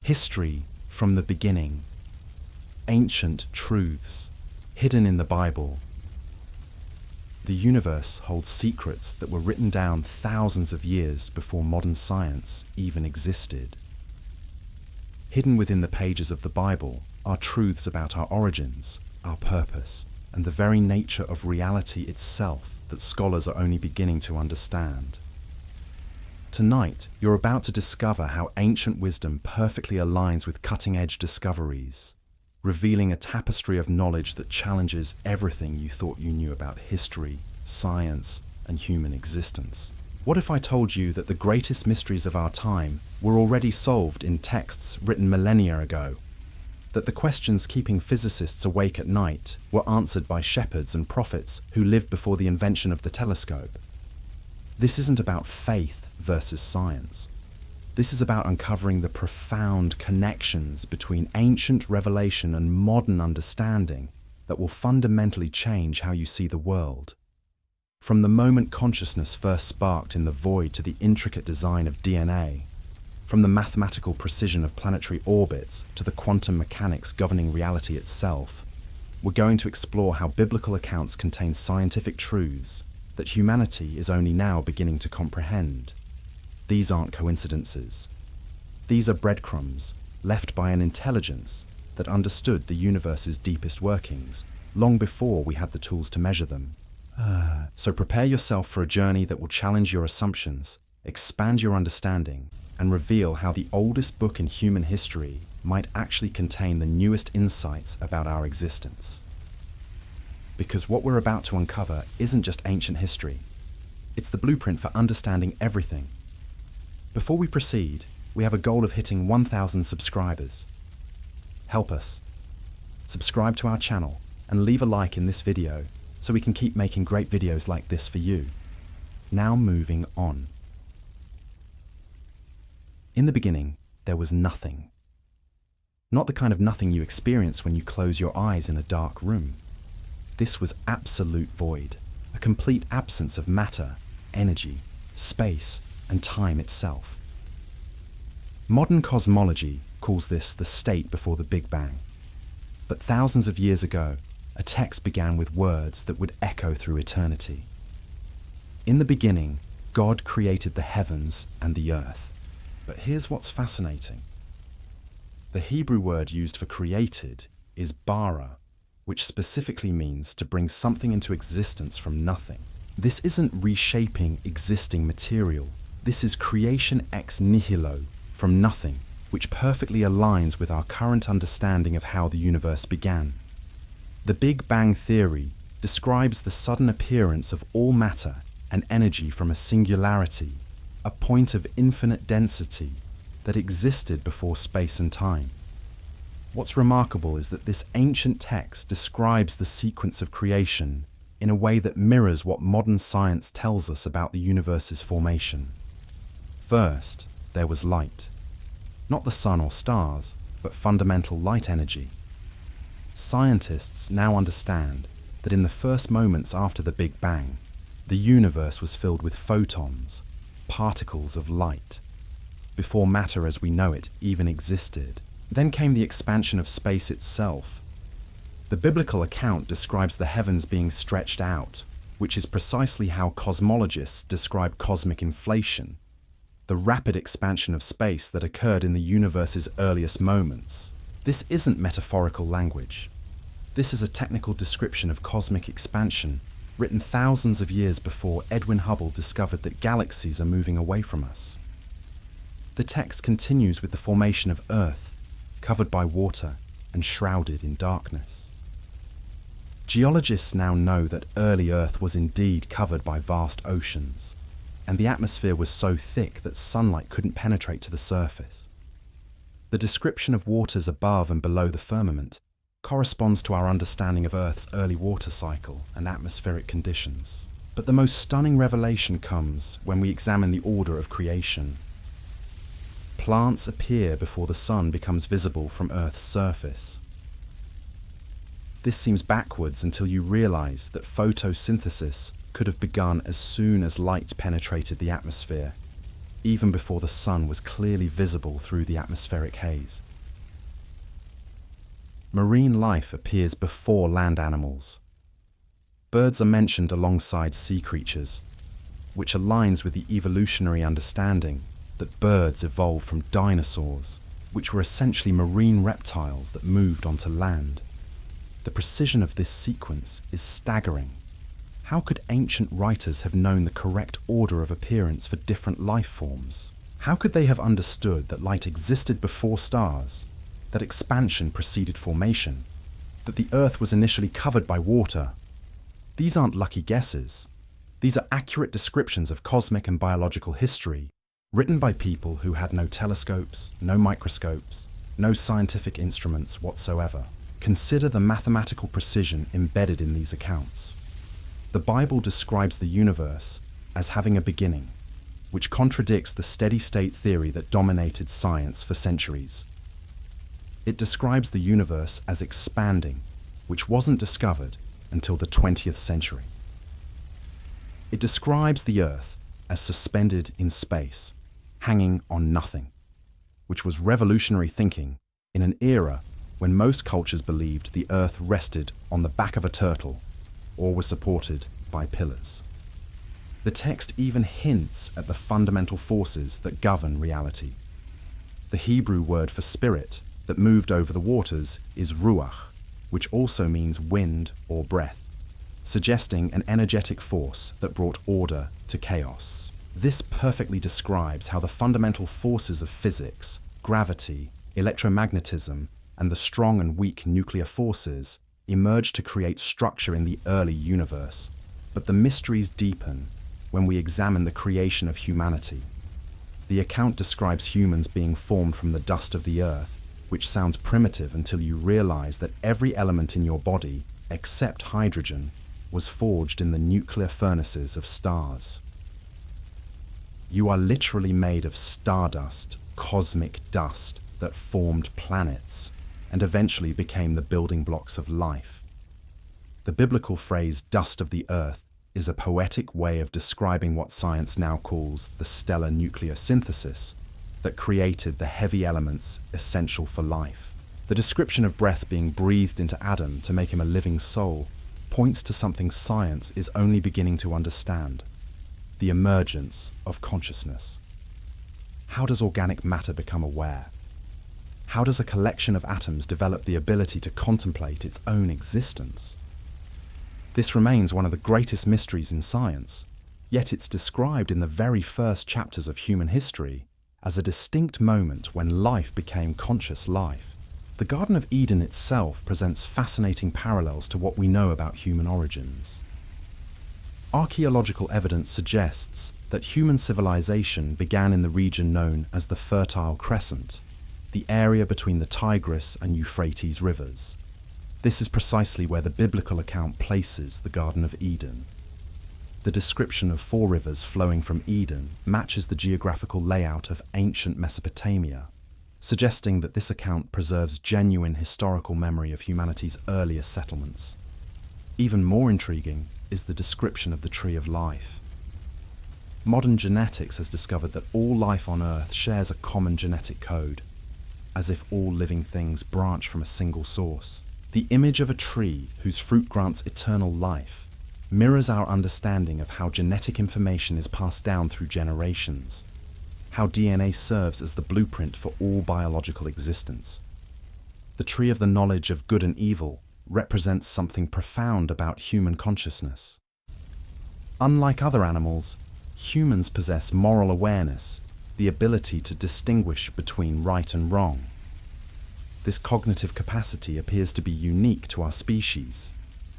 History from the beginning. Ancient truths hidden in the Bible. The universe holds secrets that were written down thousands of years before modern science even existed. Hidden within the pages of the Bible are truths about our origins, our purpose, and the very nature of reality itself that scholars are only beginning to understand. Tonight, you're about to discover how ancient wisdom perfectly aligns with cutting-edge discoveries, revealing a tapestry of knowledge that challenges everything you thought you knew about history, science, and human existence. What if I told you that the greatest mysteries of our time were already solved in texts written millennia ago? That the questions keeping physicists awake at night were answered by shepherds and prophets who lived before the invention of the telescope? This isn't about faith versus science. This is about uncovering the profound connections between ancient revelation and modern understanding that will fundamentally change how you see the world. From the moment consciousness first sparked in the void to the intricate design of DNA, from the mathematical precision of planetary orbits to the quantum mechanics governing reality itself, we're going to explore how biblical accounts contain scientific truths that humanity is only now beginning to comprehend. These aren't coincidences. These are breadcrumbs left by an intelligence that understood the universe's deepest workings long before we had the tools to measure them. So prepare yourself for a journey that will challenge your assumptions, expand your understanding, and reveal how the oldest book in human history might actually contain the newest insights about our existence. Because what we're about to uncover isn't just ancient history. It's the blueprint for understanding everything. Before we proceed, we have a goal of hitting 1,000 subscribers. Help us. Subscribe to our channel and leave a like in this video so we can keep making great videos like this for you. Now moving on. In the beginning, there was nothing. Not the kind of nothing you experience when you close your eyes in a dark room. This was absolute void, a complete absence of matter, energy, space, and time itself. Modern cosmology calls this the state before the Big Bang. But thousands of years ago, a text began with words that would echo through eternity. In the beginning, God created the heavens and the earth. But here's what's fascinating. The Hebrew word used for created is bara, which specifically means to bring something into existence from nothing. This isn't reshaping existing material. This is creation ex nihilo, from nothing, which perfectly aligns with our current understanding of how the universe began. The Big Bang Theory describes the sudden appearance of all matter and energy from a singularity, a point of infinite density that existed before space and time. What's remarkable is that this ancient text describes the sequence of creation in a way that mirrors what modern science tells us about the universe's formation. First, there was light. Not the sun or stars, but fundamental light energy. Scientists now understand that in the first moments after the Big Bang, the universe was filled with photons, particles of light, before matter as we know it even existed. Then came the expansion of space itself. The biblical account describes the heavens being stretched out, which is precisely how cosmologists describe cosmic inflation, the rapid expansion of space that occurred in the universe's earliest moments. This isn't metaphorical language. This is a technical description of cosmic expansion, written thousands of years before Edwin Hubble discovered that galaxies are moving away from us. The text continues with the formation of Earth, covered by water and shrouded in darkness. Geologists now know that early Earth was indeed covered by vast oceans, and the atmosphere was so thick that sunlight couldn't penetrate to the surface. The description of waters above and below the firmament corresponds to our understanding of Earth's early water cycle and atmospheric conditions. But the most stunning revelation comes when we examine the order of creation. Plants appear before the sun becomes visible from Earth's surface. This seems backwards until you realize that photosynthesis could have begun as soon as light penetrated the atmosphere. even before the sun was clearly visible through the atmospheric haze. Marine life appears before land animals. Birds are mentioned alongside sea creatures, which aligns with the evolutionary understanding that birds evolved from dinosaurs, which were essentially marine reptiles that moved onto land. The precision of this sequence is staggering. How could ancient writers have known the correct order of appearance for different life forms? How could they have understood that light existed before stars, that expansion preceded formation, that the Earth was initially covered by water? These aren't lucky guesses. These are accurate descriptions of cosmic and biological history, written by people who had no telescopes, no microscopes, no scientific instruments whatsoever. Consider the mathematical precision embedded in these accounts. The Bible describes the universe as having a beginning, which contradicts the steady-state theory that dominated science for centuries. It describes the universe as expanding, which wasn't discovered until the 20th century. It describes the Earth as suspended in space, hanging on nothing, which was revolutionary thinking in an era when most cultures believed the Earth rested on the back of a turtle or was supported by pillars. The text even hints at the fundamental forces that govern reality. The Hebrew word for spirit that moved over the waters is ruach, which also means wind or breath, suggesting an energetic force that brought order to chaos. This perfectly describes how the fundamental forces of physics, gravity, electromagnetism, and the strong and weak nuclear forces emerged to create structure in the early universe. But the mysteries deepen when we examine the creation of humanity. The account describes humans being formed from the dust of the earth, which sounds primitive until you realize that every element in your body, except hydrogen, was forged in the nuclear furnaces of stars. You are literally made of stardust, cosmic dust that formed planets and eventually became the building blocks of life. The biblical phrase dust of the earth is a poetic way of describing what science now calls the stellar nuclear synthesis that created the heavy elements essential for life. The description of breath being breathed into Adam to make him a living soul points to something science is only beginning to understand: the emergence of consciousness. How does organic matter become aware? How does a collection of atoms develop the ability to contemplate its own existence? This remains one of the greatest mysteries in science, yet it's described in the very first chapters of human history as a distinct moment when life became conscious life. The Garden of Eden itself presents fascinating parallels to what we know about human origins. Archaeological evidence suggests that human civilization began in the region known as the Fertile Crescent, the area between the Tigris and Euphrates rivers. This is precisely where the biblical account places the Garden of Eden. The description of 4 rivers flowing from Eden matches the geographical layout of ancient Mesopotamia, suggesting that this account preserves genuine historical memory of humanity's earliest settlements. Even more intriguing is the description of the Tree of Life. Modern genetics has discovered that all life on Earth shares a common genetic code, as if all living things branch from a single source. The image of a tree whose fruit grants eternal life mirrors our understanding of how genetic information is passed down through generations, how DNA serves as the blueprint for all biological existence. The tree of the knowledge of good and evil represents something profound about human consciousness. Unlike other animals, humans possess moral awareness, the ability to distinguish between right and wrong. This cognitive capacity appears to be unique to our species,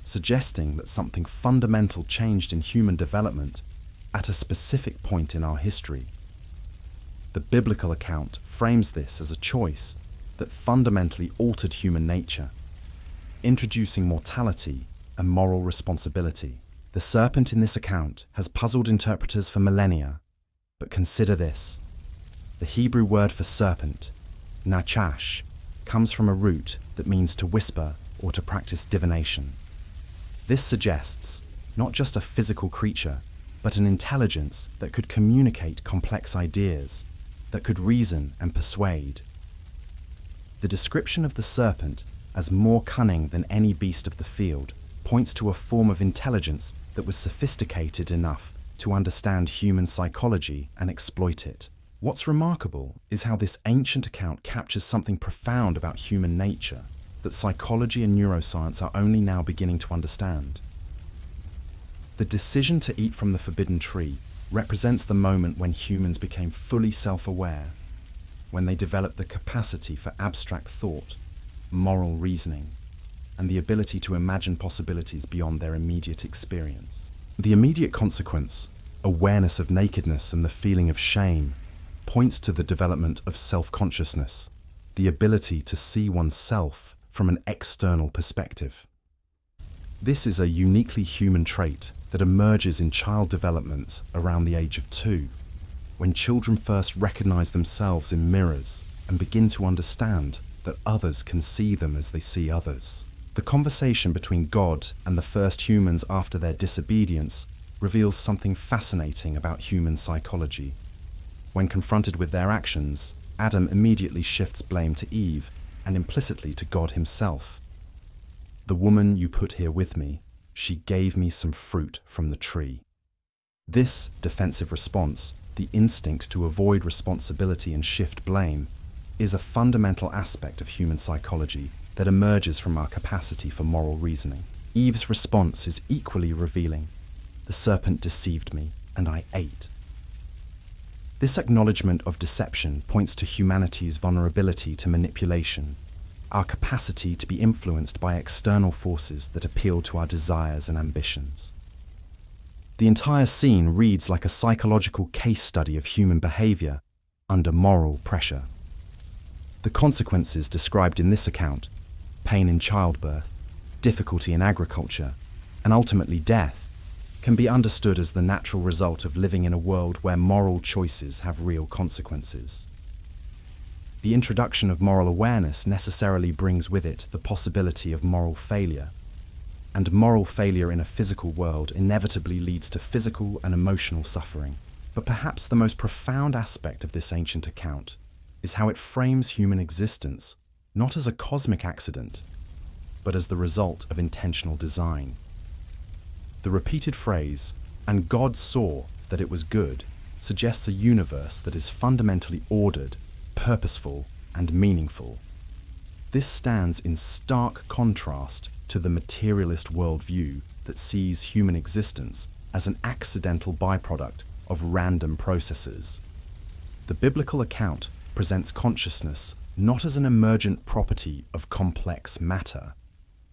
suggesting that something fundamental changed in human development at a specific point in our history. The biblical account frames this as a choice that fundamentally altered human nature, introducing mortality and moral responsibility. The serpent in this account has puzzled interpreters for millennia, but consider this. The Hebrew word for serpent, nachash, comes from a root that means to whisper or to practice divination. This suggests not just a physical creature, but an intelligence that could communicate complex ideas, that could reason and persuade. The description of the serpent as more cunning than any beast of the field points to a form of intelligence that was sophisticated enough to understand human psychology and exploit it. What's remarkable is how this ancient account captures something profound about human nature that psychology and neuroscience are only now beginning to understand. The decision to eat from the forbidden tree represents the moment when humans became fully self-aware, when they developed the capacity for abstract thought, moral reasoning, and the ability to imagine possibilities beyond their immediate experience. The immediate consequence, awareness of nakedness and the feeling of shame, points to the development of self-consciousness, the ability to see oneself from an external perspective. This is a uniquely human trait that emerges in child development around the age of 2, when children first recognize themselves in mirrors and begin to understand that others can see them as they see others. The conversation between God and the first humans after their disobedience reveals something fascinating about human psychology. When confronted with their actions, Adam immediately shifts blame to Eve and implicitly to God himself. "The woman you put here with me, she gave me some fruit from the tree." This defensive response, the instinct to avoid responsibility and shift blame, is a fundamental aspect of human psychology that emerges from our capacity for moral reasoning. Eve's response is equally revealing. "The serpent deceived me, and I ate." This acknowledgement of deception points to humanity's vulnerability to manipulation, our capacity to be influenced by external forces that appeal to our desires and ambitions. The entire scene reads like a psychological case study of human behavior under moral pressure. The consequences described in this account, pain in childbirth, difficulty in agriculture, and ultimately death, can be understood as the natural result of living in a world where moral choices have real consequences. The introduction of moral awareness necessarily brings with it the possibility of moral failure, and moral failure in a physical world inevitably leads to physical and emotional suffering. But perhaps the most profound aspect of this ancient account is how it frames human existence not as a cosmic accident, but as the result of intentional design. The repeated phrase, "and God saw that it was good," suggests a universe that is fundamentally ordered, purposeful, and meaningful. This stands in stark contrast to the materialist worldview that sees human existence as an accidental byproduct of random processes. The biblical account presents consciousness not as an emergent property of complex matter,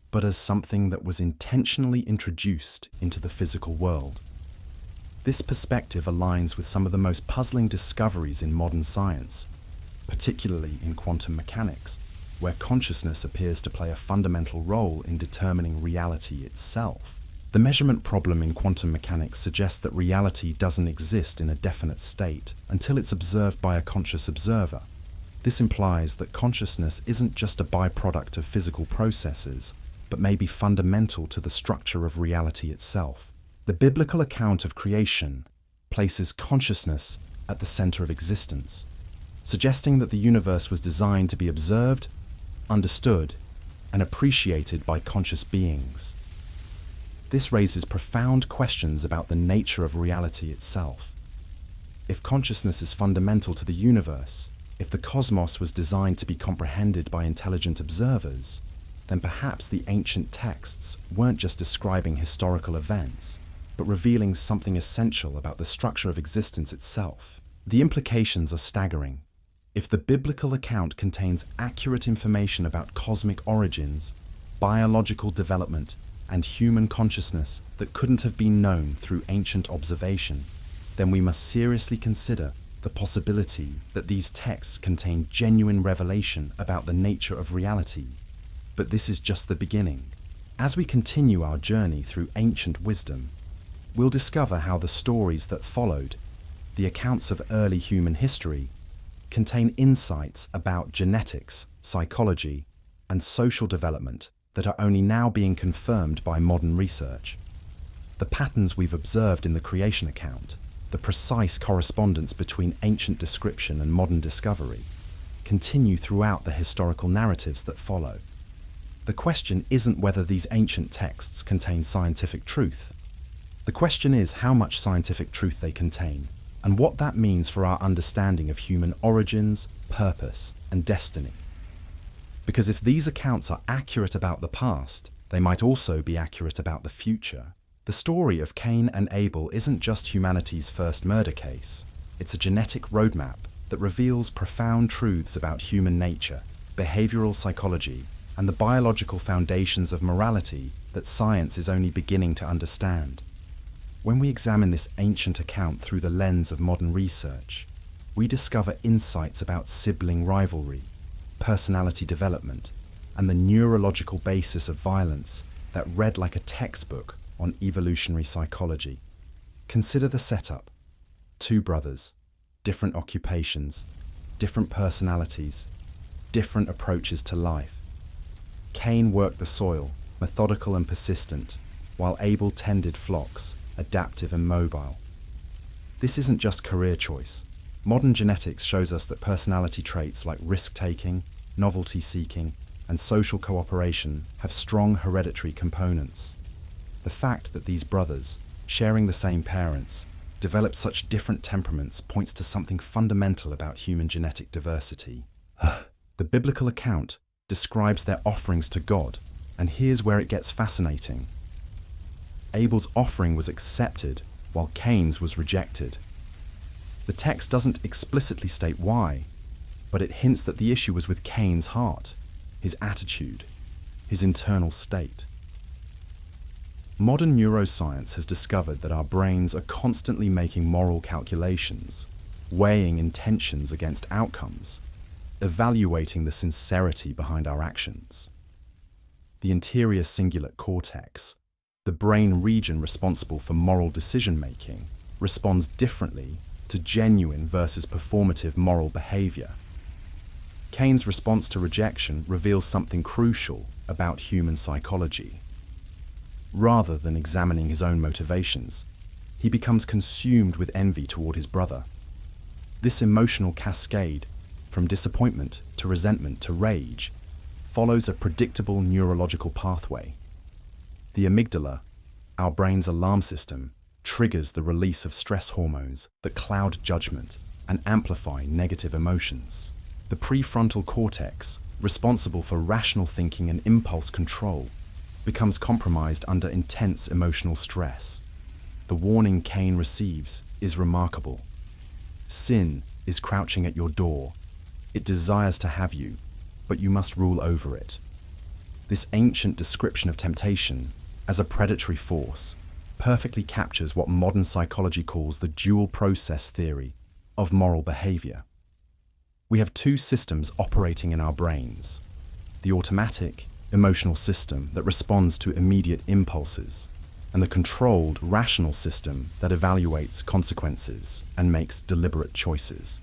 but as something that was intentionally introduced into the physical world. This perspective aligns with some of the most puzzling discoveries in modern science, particularly in quantum mechanics, where consciousness appears to play a fundamental role in determining reality itself. The measurement problem in quantum mechanics suggests that reality doesn't exist in a definite state until it's observed by a conscious observer. This implies that consciousness isn't just a byproduct of physical processes, but may be fundamental to the structure of reality itself. The biblical account of creation places consciousness at the center of existence, suggesting that the universe was designed to be observed, understood, and appreciated by conscious beings. This raises profound questions about the nature of reality itself. If consciousness is fundamental to the universe, if the cosmos was designed to be comprehended by intelligent observers, then perhaps the ancient texts weren't just describing historical events, but revealing something essential about the structure of existence itself. The implications are staggering. If the biblical account contains accurate information about cosmic origins, biological development, and human consciousness that couldn't have been known through ancient observation, then we must seriously consider the possibility that these texts contain genuine revelation about the nature of reality. But this is just the beginning. As we continue our journey through ancient wisdom, we'll discover how the stories that followed, the accounts of early human history, contain insights about genetics, psychology, and social development that are only now being confirmed by modern research. The patterns we've observed in the creation account, the precise correspondence between ancient description and modern discovery, continue throughout the historical narratives that follow. The question isn't whether these ancient texts contain scientific truth. The question is how much scientific truth they contain, and what that means for our understanding of human origins, purpose, and destiny. Because if these accounts are accurate about the past, they might also be accurate about the future. The story of Cain and Abel isn't just humanity's first murder case. It's a genetic roadmap that reveals profound truths about human nature, behavioral psychology, and the biological foundations of morality that science is only beginning to understand. When we examine this ancient account through the lens of modern research, we discover insights about sibling rivalry, personality development, and the neurological basis of violence that read like a textbook on evolutionary psychology. Consider the setup. Two brothers, different occupations, different personalities, different approaches to life. Cain worked the soil, methodical and persistent, while Abel tended flocks, adaptive and mobile. This isn't just career choice. Modern genetics shows us that personality traits like risk-taking, novelty-seeking, and social cooperation have strong hereditary components. The fact that these brothers, sharing the same parents, develop such different temperaments points to something fundamental about human genetic diversity. The biblical account describes their offerings to God, and here's where it gets fascinating. Abel's offering was accepted, while Cain's was rejected. The text doesn't explicitly state why, but it hints that the issue was with Cain's heart, his attitude, his internal state. Modern neuroscience has discovered that our brains are constantly making moral calculations, weighing intentions against outcomes, evaluating the sincerity behind our actions. The anterior cingulate cortex, the brain region responsible for moral decision-making, responds differently to genuine versus performative moral behavior. Cain's response to rejection reveals something crucial about human psychology. Rather than examining his own motivations, he becomes consumed with envy toward his brother. This emotional cascade, from disappointment to resentment to rage, follows a predictable neurological pathway. The amygdala, our brain's alarm system, triggers the release of stress hormones that cloud judgment and amplify negative emotions. The prefrontal cortex, responsible for rational thinking and impulse control, becomes compromised under intense emotional stress. The warning Cain receives is remarkable. Sin is crouching at your door. It desires to have you, but you must rule over it. This ancient description of temptation as a predatory force perfectly captures what modern psychology calls the dual process theory of moral behavior. We have two systems operating in our brains: the automatic, emotional system that responds to immediate impulses, and the controlled, rational system that evaluates consequences and makes deliberate choices.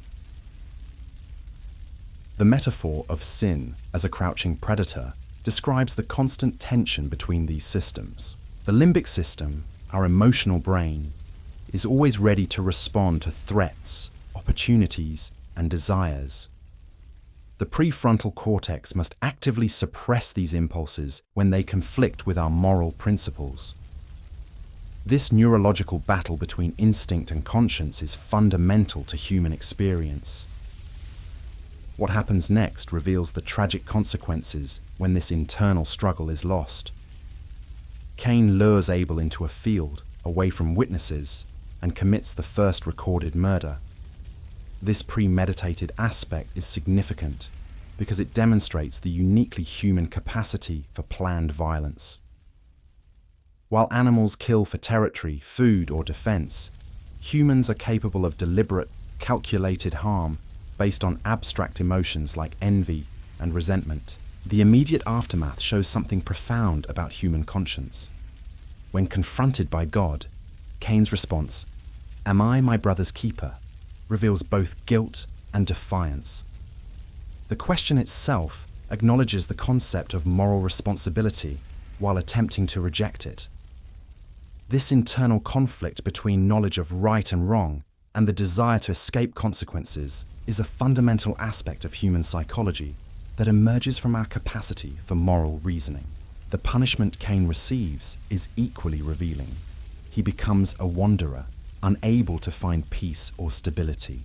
The metaphor of sin as a crouching predator describes the constant tension between these systems. The limbic system, our emotional brain, is always ready to respond to threats, opportunities, and desires. The prefrontal cortex must actively suppress these impulses when they conflict with our moral principles. This neurological battle between instinct and conscience is fundamental to human experience. What happens next reveals the tragic consequences when this internal struggle is lost. Cain lures Abel into a field, away from witnesses, and commits the first recorded murder. This premeditated aspect is significant because it demonstrates the uniquely human capacity for planned violence. While animals kill for territory, food, or defense, humans are capable of deliberate, calculated harm based on abstract emotions like envy and resentment. The immediate aftermath shows something profound about human conscience. When confronted by God, Cain's response, "Am I my brother's keeper?" reveals both guilt and defiance. The question itself acknowledges the concept of moral responsibility while attempting to reject it. This internal conflict between knowledge of right and wrong and the desire to escape consequences is a fundamental aspect of human psychology that emerges from our capacity for moral reasoning. The punishment Cain receives is equally revealing. He becomes a wanderer, unable to find peace or stability.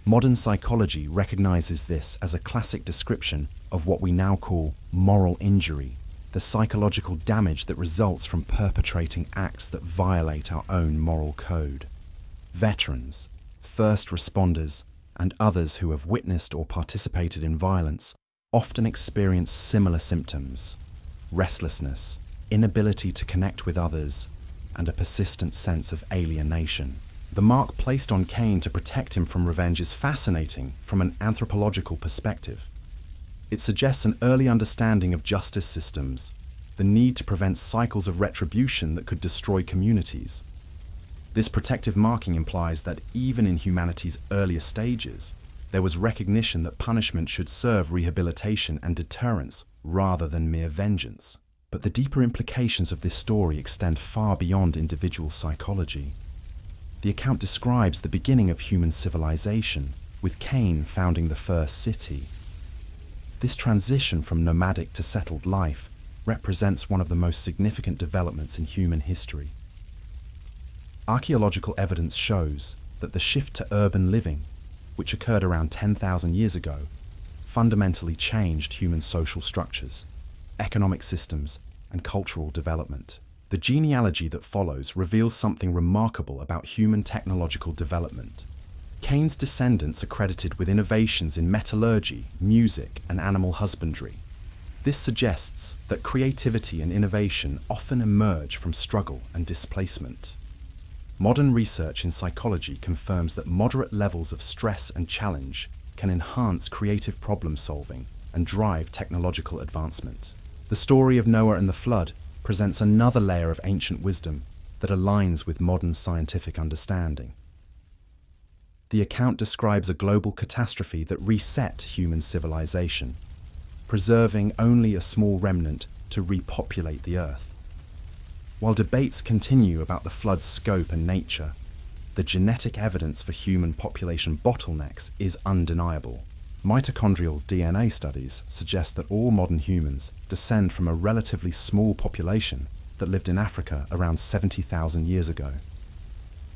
Modern psychology recognizes this as a classic description of what we now call moral injury, the psychological damage that results from perpetrating acts that violate our own moral code. Veterans, first responders, and others who have witnessed or participated in violence often experience similar symptoms: restlessness, inability to connect with others, and a persistent sense of alienation. The mark placed on Cain to protect him from revenge is fascinating from an anthropological perspective. It suggests an early understanding of justice systems, the need to prevent cycles of retribution that could destroy communities. This protective marking implies that even in humanity's earlier stages, there was recognition that punishment should serve rehabilitation and deterrence rather than mere vengeance. But the deeper implications of this story extend far beyond individual psychology. The account describes the beginning of human civilization, with Cain founding the first city. This transition from nomadic to settled life represents one of the most significant developments in human history. Archaeological evidence shows that the shift to urban living, which occurred around 10,000 years ago, fundamentally changed human social structures, economic systems, and cultural development. The genealogy that follows reveals something remarkable about human technological development. Cain's descendants are credited with innovations in metallurgy, music, and animal husbandry. This suggests that creativity and innovation often emerge from struggle and displacement. Modern research in psychology confirms that moderate levels of stress and challenge can enhance creative problem solving and drive technological advancement. The story of Noah and the flood presents another layer of ancient wisdom that aligns with modern scientific understanding. The account describes a global catastrophe that reset human civilization, preserving only a small remnant to repopulate the earth. While debates continue about the flood's scope and nature, the genetic evidence for human population bottlenecks is undeniable. Mitochondrial DNA studies suggest that all modern humans descend from a relatively small population that lived in Africa around 70,000 years ago.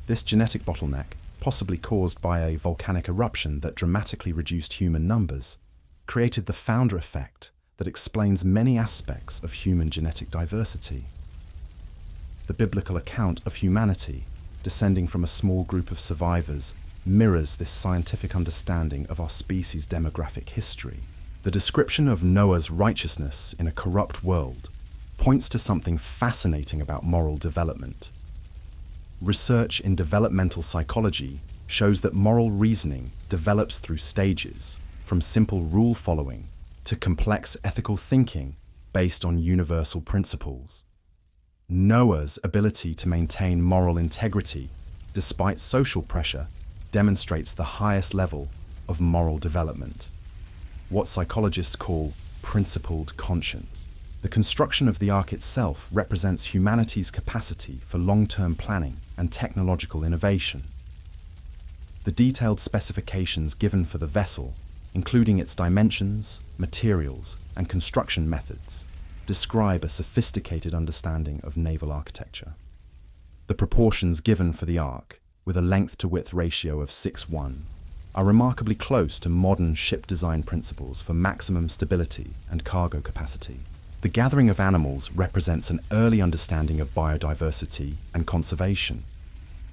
This genetic bottleneck, possibly caused by a volcanic eruption that dramatically reduced human numbers, created the founder effect that explains many aspects of human genetic diversity. The biblical account of humanity, descending from a small group of survivors, mirrors this scientific understanding of our species' demographic history. The description of Noah's righteousness in a corrupt world points to something fascinating about moral development. Research in developmental psychology shows that moral reasoning develops through stages, from simple rule following to complex ethical thinking based on universal principles. Noah's ability to maintain moral integrity despite social pressure demonstrates the highest level of moral development, what psychologists call principled conscience. The construction of the ark itself represents humanity's capacity for long-term planning and technological innovation. The detailed specifications given for the vessel, including its dimensions, materials, and construction methods, describe a sophisticated understanding of naval architecture. The proportions given for the ark, with a length-to-width ratio of 6:1, are remarkably close to modern ship design principles for maximum stability and cargo capacity. The gathering of animals represents an early understanding of biodiversity and conservation.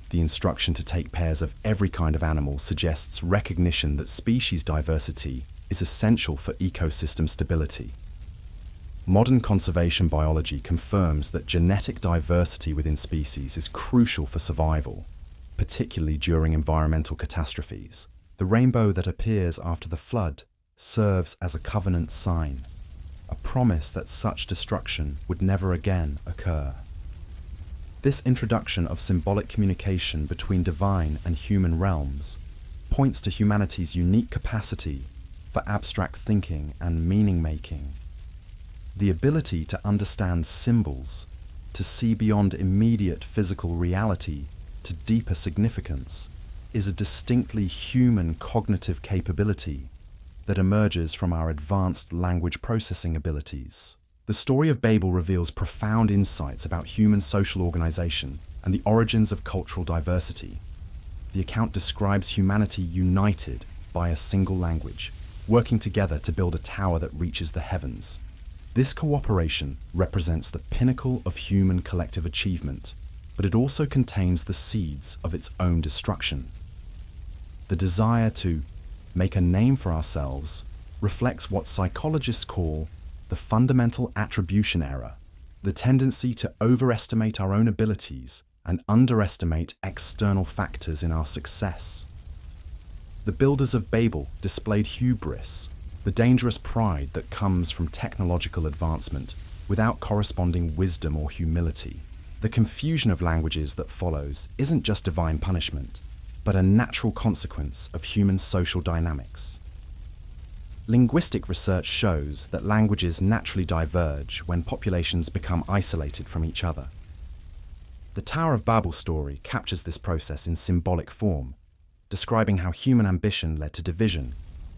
The instruction to take pairs of every kind of animal suggests recognition that species diversity is essential for ecosystem stability. Modern conservation biology confirms that genetic diversity within species is crucial for survival, particularly during environmental catastrophes. The rainbow that appears after the flood serves as a covenant sign, a promise that such destruction would never again occur. This introduction of symbolic communication between divine and human realms points to humanity's unique capacity for abstract thinking and meaning-making. The ability to understand symbols, To see beyond immediate physical reality to deeper significance is a distinctly human cognitive capability that emerges from our advanced language processing abilities. The story of Babel reveals profound insights about human social organization and the origins of cultural diversity. The account describes humanity united by a single language, working together to build a tower that reaches the heavens. This cooperation represents the pinnacle of human collective achievement, but it also contains the seeds of its own destruction. The desire to make a name for ourselves reflects what psychologists call the fundamental attribution error, the tendency to overestimate our own abilities and underestimate external factors in our success. The builders of Babel displayed hubris, the dangerous pride that comes from technological advancement without corresponding wisdom or humility. The confusion of languages that follows isn't just divine punishment, but a natural consequence of human social dynamics. Linguistic research shows that languages naturally diverge when populations become isolated from each other. The Tower of Babel story captures this process in symbolic form, describing how human ambition led to division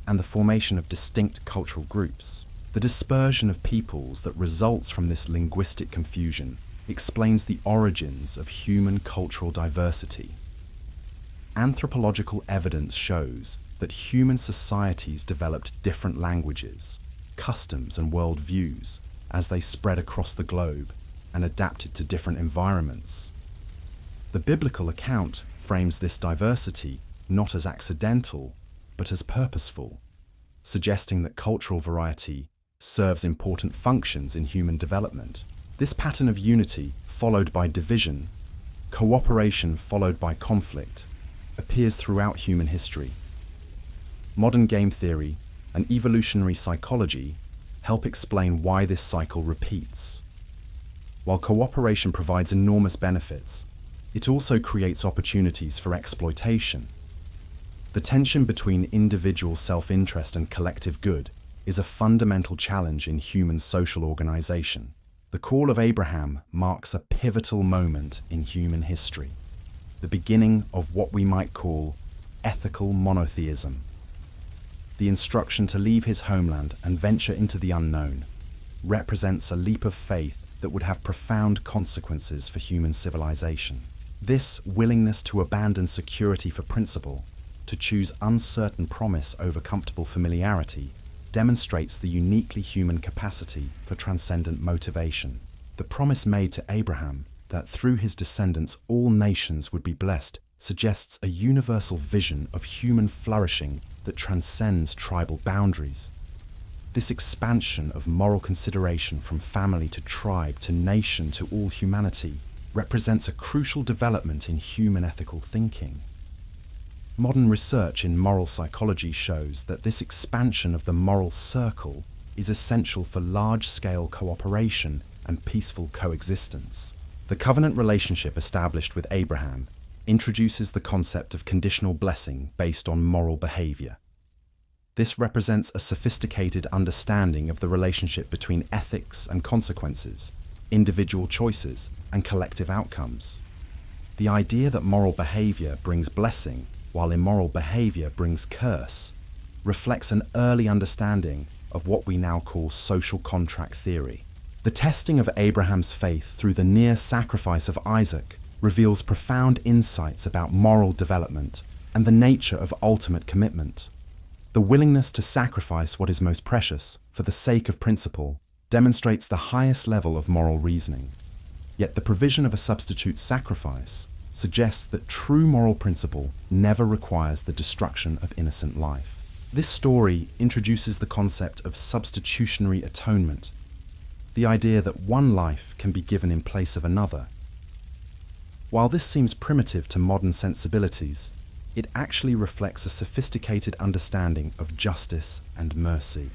and the formation of distinct cultural groups. The dispersion of peoples that results from this linguistic confusion explains the origins of human cultural diversity. Anthropological evidence shows that human societies developed different languages, customs, and worldviews as they spread across the globe and adapted to different environments. The biblical account frames this diversity not as accidental, but as purposeful, suggesting that cultural variety serves important functions in human development. This pattern of unity, followed by division, cooperation followed by conflict, appears throughout human history. Modern game theory and evolutionary psychology help explain why this cycle repeats. While cooperation provides enormous benefits, it also creates opportunities for exploitation. The tension between individual self-interest and collective good is a fundamental challenge in human social organization. The call of Abraham marks a pivotal moment in human history, the beginning of what we might call ethical monotheism. The instruction to leave his homeland and venture into the unknown represents a leap of faith that would have profound consequences for human civilization. This willingness to abandon security for principle, to choose uncertain promise over comfortable familiarity, demonstrates the uniquely human capacity for transcendent motivation. The promise made to Abraham that through his descendants all nations would be blessed suggests a universal vision of human flourishing that transcends tribal boundaries. This expansion of moral consideration from family to tribe to nation to all humanity represents a crucial development in human ethical thinking. Modern research in moral psychology shows that this expansion of the moral circle is essential for large-scale cooperation and peaceful coexistence. The covenant relationship established with Abraham introduces the concept of conditional blessing based on moral behavior. This represents a sophisticated understanding of the relationship between ethics and consequences, individual choices, and collective outcomes. The idea that moral behavior brings blessing while immoral behavior brings curse reflects an early understanding of what we now call social contract theory. The testing of Abraham's faith through the near sacrifice of Isaac reveals profound insights about moral development and the nature of ultimate commitment. The willingness to sacrifice what is most precious for the sake of principle demonstrates the highest level of moral reasoning. Yet the provision of a substitute sacrifice suggests that true moral principle never requires the destruction of innocent life. This story introduces the concept of substitutionary atonement, the idea that one life can be given in place of another. While this seems primitive to modern sensibilities, it actually reflects a sophisticated understanding of justice and mercy.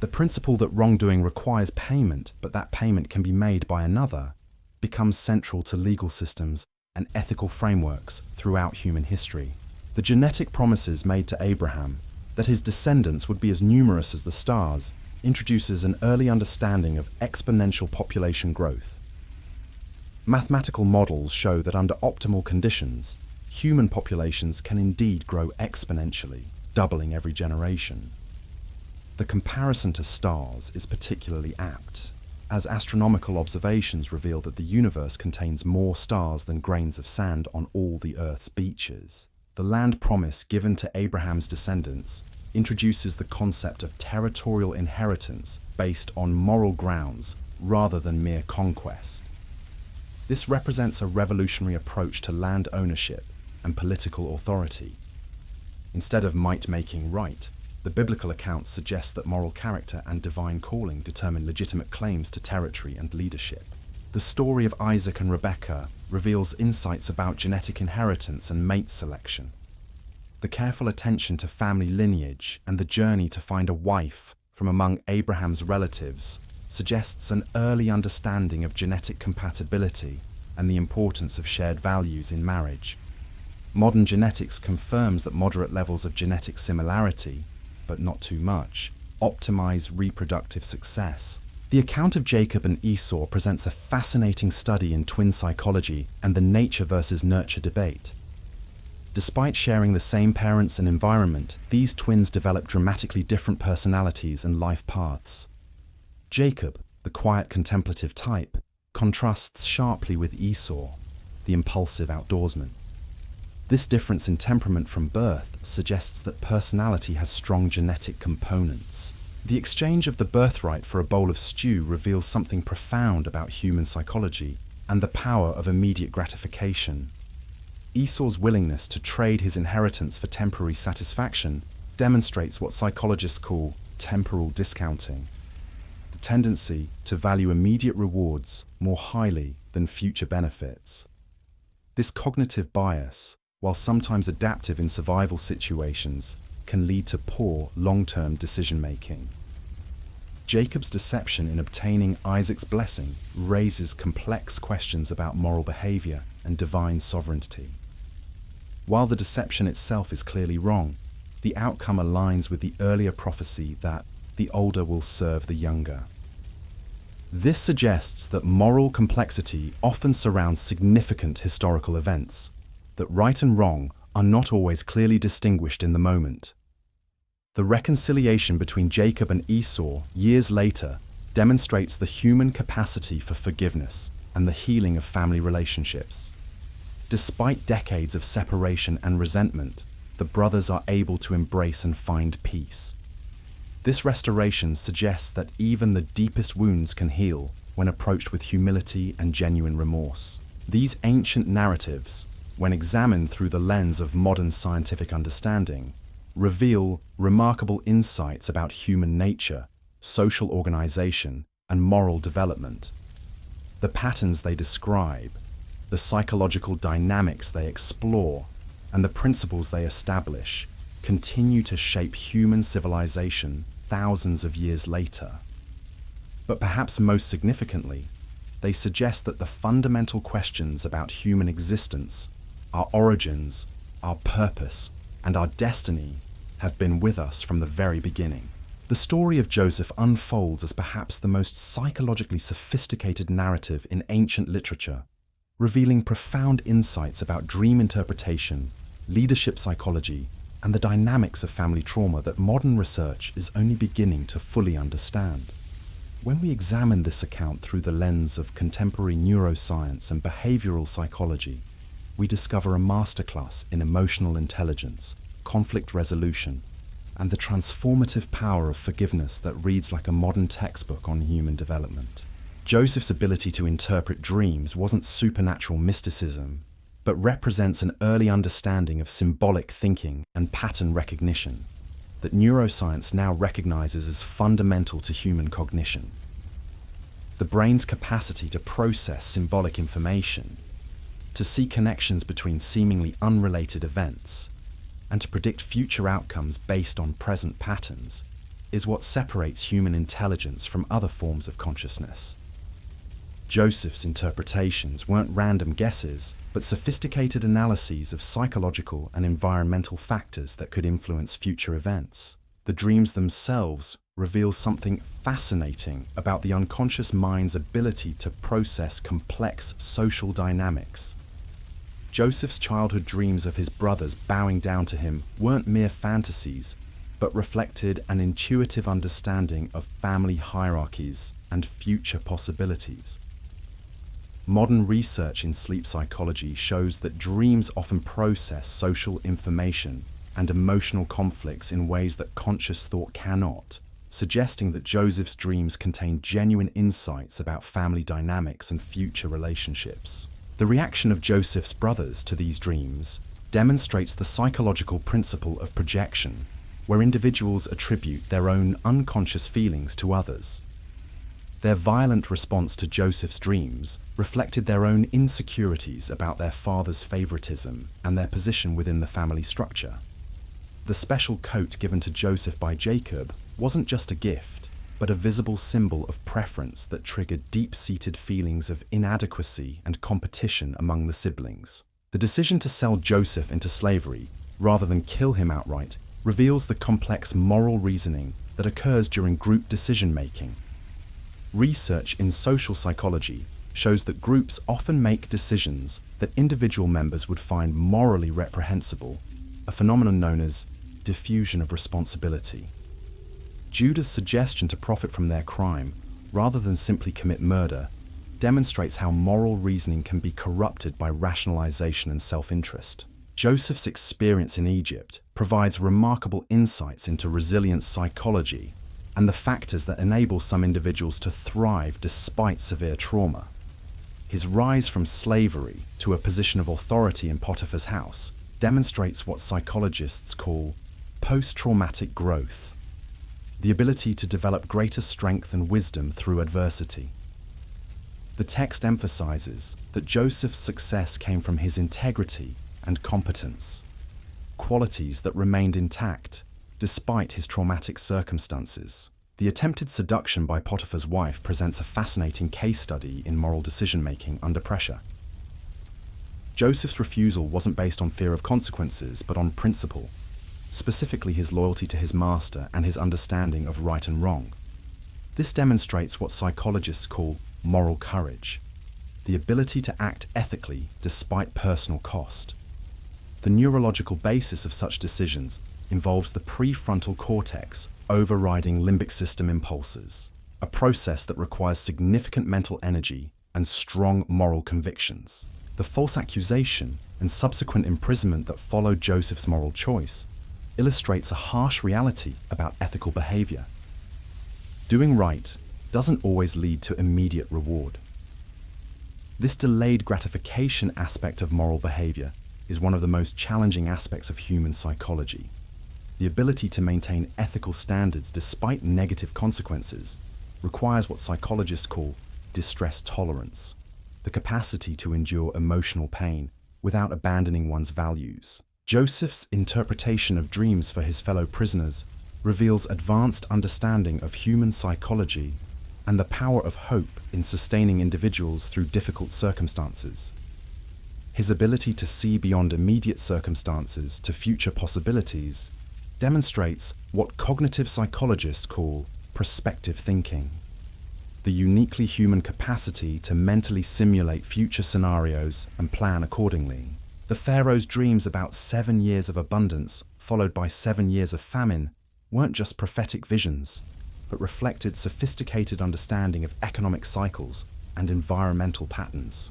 The principle that wrongdoing requires payment, but that payment can be made by another, becomes central to legal systems and ethical frameworks throughout human history. The genetic promises made to Abraham that his descendants would be as numerous as the stars introduces an early understanding of exponential population growth. Mathematical models show that under optimal conditions, human populations can indeed grow exponentially, doubling every generation. The comparison to stars is particularly apt, as astronomical observations reveal that the universe contains more stars than grains of sand on all the Earth's beaches. The land promise given to Abraham's descendants introduces the concept of territorial inheritance based on moral grounds rather than mere conquest. This represents a revolutionary approach to land ownership and political authority. Instead of might making right, the biblical account suggests that moral character and divine calling determine legitimate claims to territory and leadership. The story of Isaac and Rebekah reveals insights about genetic inheritance and mate selection. The careful attention to family lineage and the journey to find a wife from among Abraham's relatives suggests an early understanding of genetic compatibility and the importance of shared values in marriage. Modern genetics confirms that moderate levels of genetic similarity, but not too much, optimize reproductive success. The account of Jacob and Esau presents a fascinating study in twin psychology and the nature versus nurture debate. Despite sharing the same parents and environment, these twins develop dramatically different personalities and life paths. Jacob, the quiet contemplative type, contrasts sharply with Esau, the impulsive outdoorsman. This difference in temperament from birth suggests that personality has strong genetic components. The exchange of the birthright for a bowl of stew reveals something profound about human psychology and the power of immediate gratification. Esau's willingness to trade his inheritance for temporary satisfaction demonstrates what psychologists call temporal discounting, the tendency to value immediate rewards more highly than future benefits. This cognitive bias, while sometimes adaptive in survival situations, can lead to poor long-term decision-making. Jacob's deception in obtaining Isaac's blessing raises complex questions about moral behavior and divine sovereignty. While the deception itself is clearly wrong, the outcome aligns with the earlier prophecy that the older will serve the younger. This suggests that moral complexity often surrounds significant historical events, that right and wrong are not always clearly distinguished in the moment. The reconciliation between Jacob and Esau years later demonstrates the human capacity for forgiveness and the healing of family relationships. Despite decades of separation and resentment, the brothers are able to embrace and find peace. This restoration suggests that even the deepest wounds can heal when approached with humility and genuine remorse. These ancient narratives, when examined through the lens of modern scientific understanding, reveal remarkable insights about human nature, social organization, and moral development. The patterns they describe, the psychological dynamics they explore, and the principles they establish continue to shape human civilization thousands of years later. But perhaps most significantly, they suggest that the fundamental questions about human existence, our origins, our purpose, and our destiny have been with us from the very beginning. The story of Joseph unfolds as perhaps the most psychologically sophisticated narrative in ancient literature, revealing profound insights about dream interpretation, leadership psychology, and the dynamics of family trauma that modern research is only beginning to fully understand. When we examine this account through the lens of contemporary neuroscience and behavioral psychology, we discover a masterclass in emotional intelligence, conflict resolution, and the transformative power of forgiveness that reads like a modern textbook on human development. Joseph's ability to interpret dreams wasn't supernatural mysticism, but represents an early understanding of symbolic thinking and pattern recognition that neuroscience now recognizes as fundamental to human cognition. The brain's capacity to process symbolic information, to see connections between seemingly unrelated events, and to predict future outcomes based on present patterns, is what separates human intelligence from other forms of consciousness. Joseph's interpretations weren't random guesses, but sophisticated analyses of psychological and environmental factors that could influence future events. The dreams themselves reveals something fascinating about the unconscious mind's ability to process complex social dynamics. Joseph's childhood dreams of his brothers bowing down to him weren't mere fantasies, but reflected an intuitive understanding of family hierarchies and future possibilities. Modern research in sleep psychology shows that dreams often process social information and emotional conflicts in ways that conscious thought cannot, suggesting that Joseph's dreams contain genuine insights about family dynamics and future relationships. The reaction of Joseph's brothers to these dreams demonstrates the psychological principle of projection, where individuals attribute their own unconscious feelings to others. Their violent response to Joseph's dreams reflected their own insecurities about their father's favoritism and their position within the family structure. The special coat given to Joseph by Jacob wasn't just a gift, but a visible symbol of preference that triggered deep-seated feelings of inadequacy and competition among the siblings. The decision to sell Joseph into slavery, rather than kill him outright, reveals the complex moral reasoning that occurs during group decision-making. Research in social psychology shows that groups often make decisions that individual members would find morally reprehensible, a phenomenon known as diffusion of responsibility. Judah's suggestion to profit from their crime, rather than simply commit murder, demonstrates how moral reasoning can be corrupted by rationalization and self-interest. Joseph's experience in Egypt provides remarkable insights into resilient psychology and the factors that enable some individuals to thrive despite severe trauma. His rise from slavery to a position of authority in Potiphar's house demonstrates what psychologists call post-traumatic growth, the ability to develop greater strength and wisdom through adversity. The text emphasizes that Joseph's success came from his integrity and competence, qualities that remained intact despite his traumatic circumstances. The attempted seduction by Potiphar's wife presents a fascinating case study in moral decision-making under pressure. Joseph's refusal wasn't based on fear of consequences, but on principle, specifically his loyalty to his master and his understanding of right and wrong. This demonstrates what psychologists call moral courage, the ability to act ethically despite personal cost. The neurological basis of such decisions involves the prefrontal cortex overriding limbic system impulses, a process that requires significant mental energy and strong moral convictions. The false accusation and subsequent imprisonment that followed Joseph's moral choice illustrates a harsh reality about ethical behavior. Doing right doesn't always lead to immediate reward. This delayed gratification aspect of moral behavior is one of the most challenging aspects of human psychology. The ability to maintain ethical standards despite negative consequences requires what psychologists call distress tolerance, the capacity to endure emotional pain without abandoning one's values. Joseph's interpretation of dreams for his fellow prisoners reveals advanced understanding of human psychology and the power of hope in sustaining individuals through difficult circumstances. His ability to see beyond immediate circumstances to future possibilities demonstrates what cognitive psychologists call prospective thinking, the uniquely human capacity to mentally simulate future scenarios and plan accordingly. The Pharaoh's dreams about 7 years of abundance, followed by 7 years of famine, weren't just prophetic visions, but reflected sophisticated understanding of economic cycles and environmental patterns.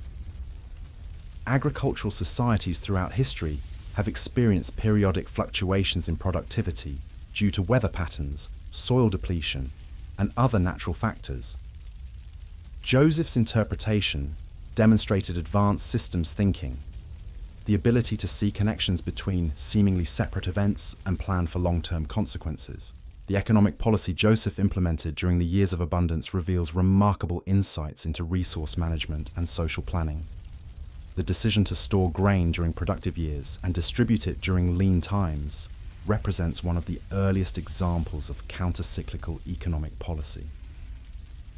Agricultural societies throughout history have experienced periodic fluctuations in productivity due to weather patterns, soil depletion, and other natural factors. Joseph's interpretation demonstrated advanced systems thinking, the ability to see connections between seemingly separate events and plan for long-term consequences. The economic policy Joseph implemented during the years of abundance reveals remarkable insights into resource management and social planning. The decision to store grain during productive years and distribute it during lean times represents one of the earliest examples of counter-cyclical economic policy.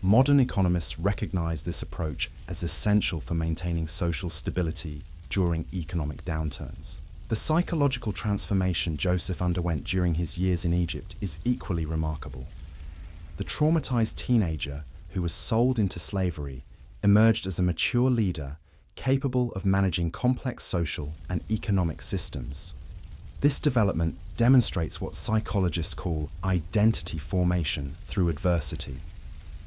Modern economists recognize this approach as essential for maintaining social stability during economic downturns. The psychological transformation Joseph underwent during his years in Egypt is equally remarkable. The traumatized teenager who was sold into slavery emerged as a mature leader capable of managing complex social and economic systems. This development demonstrates what psychologists call identity formation through adversity,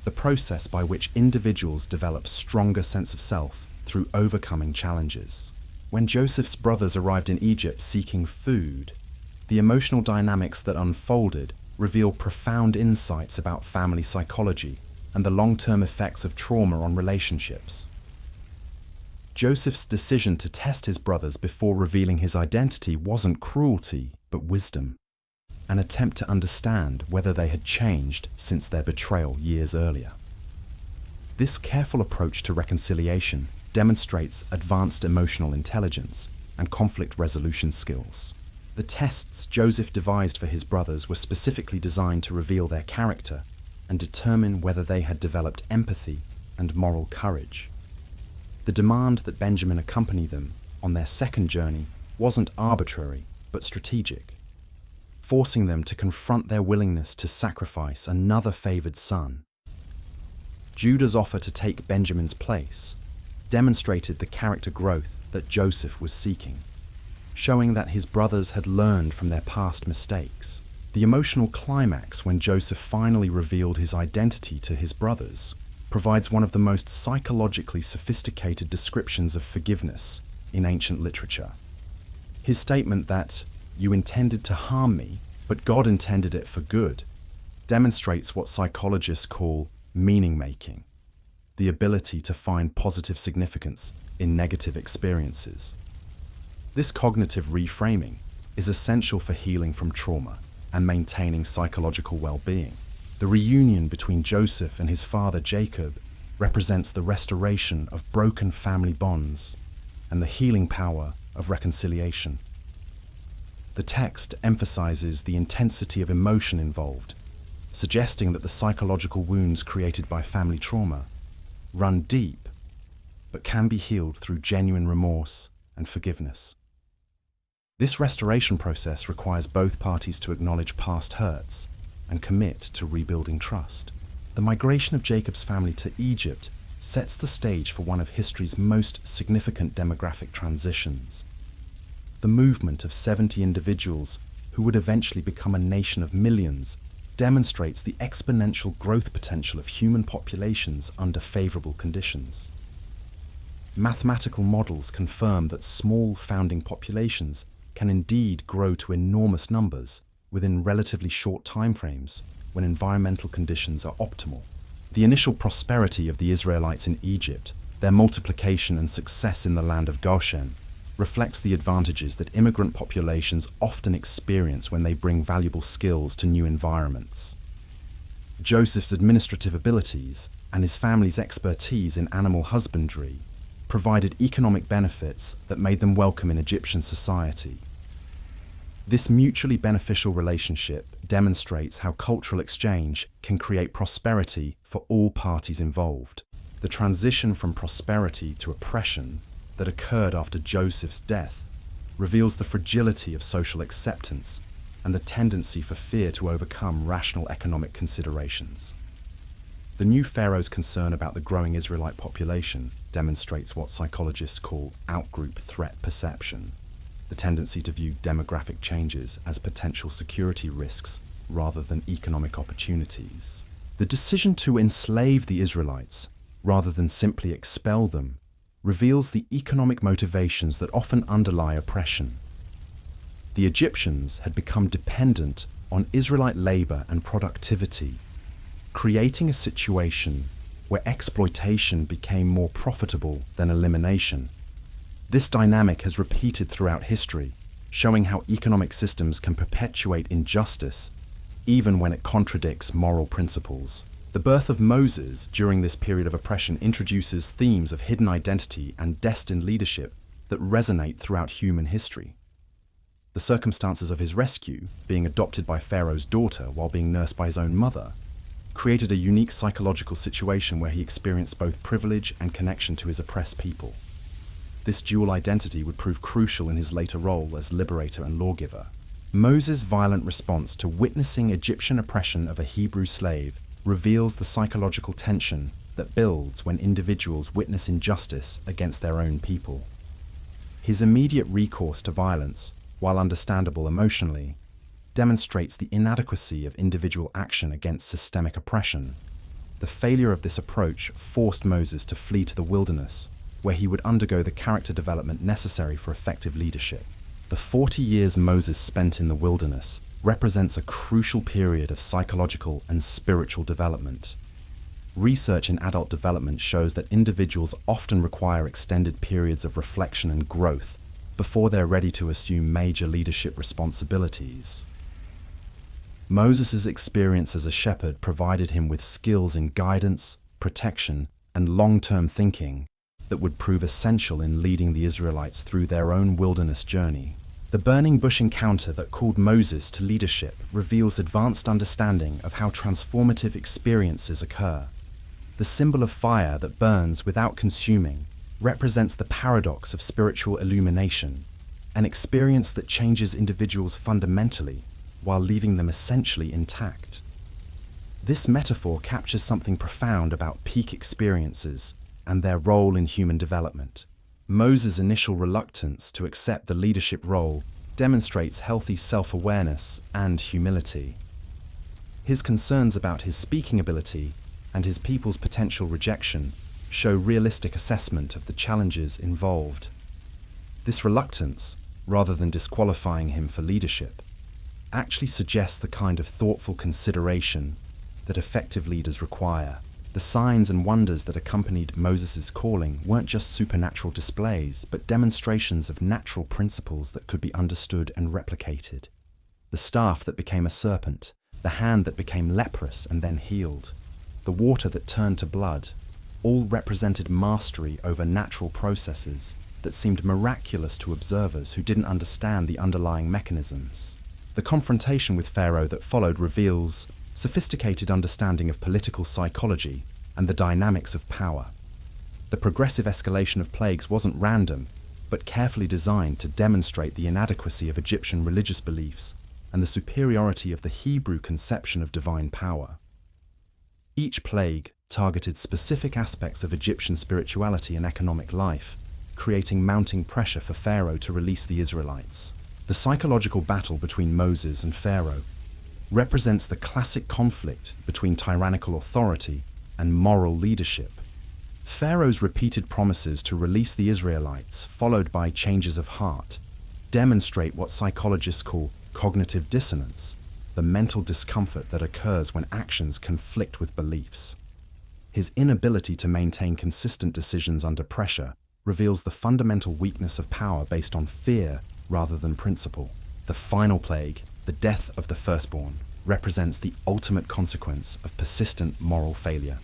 the process by which individuals develop stronger sense of self through overcoming challenges. When Joseph's brothers arrived in Egypt seeking food, the emotional dynamics that unfolded reveal profound insights about family psychology and the long-term effects of trauma on relationships. Joseph's decision to test his brothers before revealing his identity wasn't cruelty, but wisdom, an attempt to understand whether they had changed since their betrayal years earlier. This careful approach to reconciliation demonstrates advanced emotional intelligence and conflict resolution skills. The tests Joseph devised for his brothers were specifically designed to reveal their character and determine whether they had developed empathy and moral courage. The demand that Benjamin accompany them on their second journey wasn't arbitrary, but strategic, forcing them to confront their willingness to sacrifice another favored son. Judah's offer to take Benjamin's place demonstrated the character growth that Joseph was seeking, showing that his brothers had learned from their past mistakes. The emotional climax when Joseph finally revealed his identity to his brothers provides one of the most psychologically sophisticated descriptions of forgiveness in ancient literature. His statement that, "You intended to harm me, but God intended it for good," demonstrates what psychologists call meaning-making, the ability to find positive significance in negative experiences. This cognitive reframing is essential for healing from trauma and maintaining psychological well-being. The reunion between Joseph and his father Jacob represents the restoration of broken family bonds and the healing power of reconciliation. The text emphasizes the intensity of emotion involved, suggesting that the psychological wounds created by family trauma run deep, but can be healed through genuine remorse and forgiveness. This restoration process requires both parties to acknowledge past hurts and commit to rebuilding trust. The migration of Jacob's family to Egypt sets the stage for one of history's most significant demographic transitions. The movement of 70 individuals who would eventually become a nation of millions demonstrates the exponential growth potential of human populations under favorable conditions. Mathematical models confirm that small founding populations can indeed grow to enormous numbers within relatively short timeframes when environmental conditions are optimal. The initial prosperity of the Israelites in Egypt, their multiplication and success in the land of Goshen, reflects the advantages that immigrant populations often experience when they bring valuable skills to new environments. Joseph's administrative abilities and his family's expertise in animal husbandry provided economic benefits that made them welcome in Egyptian society. This mutually beneficial relationship demonstrates how cultural exchange can create prosperity for all parties involved. The transition from prosperity to oppression that occurred after Joseph's death reveals the fragility of social acceptance and the tendency for fear to overcome rational economic considerations. The new Pharaoh's concern about the growing Israelite population demonstrates what psychologists call outgroup threat perception, the tendency to view demographic changes as potential security risks rather than economic opportunities. The decision to enslave the Israelites, rather than simply expel them, reveals the economic motivations that often underlie oppression. The Egyptians had become dependent on Israelite labor and productivity, creating a situation where exploitation became more profitable than elimination. This dynamic has repeated throughout history, showing how economic systems can perpetuate injustice even when it contradicts moral principles. The birth of Moses during this period of oppression introduces themes of hidden identity and destined leadership that resonate throughout human history. The circumstances of his rescue, being adopted by Pharaoh's daughter while being nursed by his own mother, created a unique psychological situation where he experienced both privilege and connection to his oppressed people. This dual identity would prove crucial in his later role as liberator and lawgiver. Moses' violent response to witnessing Egyptian oppression of a Hebrew slave reveals the psychological tension that builds when individuals witness injustice against their own people. His immediate recourse to violence, while understandable emotionally, demonstrates the inadequacy of individual action against systemic oppression. The failure of this approach forced Moses to flee to the wilderness, where he would undergo the character development necessary for effective leadership. The 40 years Moses spent in the wilderness represents a crucial period of psychological and spiritual development. Research in adult development shows that individuals often require extended periods of reflection and growth before they're ready to assume major leadership responsibilities. Moses' experience as a shepherd provided him with skills in guidance, protection, and long-term thinking that would prove essential in leading the Israelites through their own wilderness journey. The burning bush encounter that called Moses to leadership reveals advanced understanding of how transformative experiences occur. The symbol of fire that burns without consuming represents the paradox of spiritual illumination, an experience that changes individuals fundamentally while leaving them essentially intact. This metaphor captures something profound about peak experiences and their role in human development. Moses' initial reluctance to accept the leadership role demonstrates healthy self-awareness and humility. His concerns about his speaking ability and his people's potential rejection show realistic assessment of the challenges involved. This reluctance, rather than disqualifying him for leadership, actually suggests the kind of thoughtful consideration that effective leaders require. The signs and wonders that accompanied Moses' calling weren't just supernatural displays, but demonstrations of natural principles that could be understood and replicated. The staff that became a serpent, the hand that became leprous and then healed, the water that turned to blood, all represented mastery over natural processes that seemed miraculous to observers who didn't understand the underlying mechanisms. The confrontation with Pharaoh that followed reveals sophisticated understanding of political psychology and the dynamics of power. The progressive escalation of plagues wasn't random, but carefully designed to demonstrate the inadequacy of Egyptian religious beliefs and the superiority of the Hebrew conception of divine power. Each plague targeted specific aspects of Egyptian spirituality and economic life, creating mounting pressure for Pharaoh to release the Israelites. The psychological battle between Moses and Pharaoh represents the classic conflict between tyrannical authority and moral leadership. Pharaoh's repeated promises to release the Israelites, followed by changes of heart, demonstrate what psychologists call cognitive dissonance, the mental discomfort that occurs when actions conflict with beliefs. His inability to maintain consistent decisions under pressure reveals the fundamental weakness of power based on fear rather than principle. The final plague, the death of the firstborn, represents the ultimate consequence of persistent moral failure.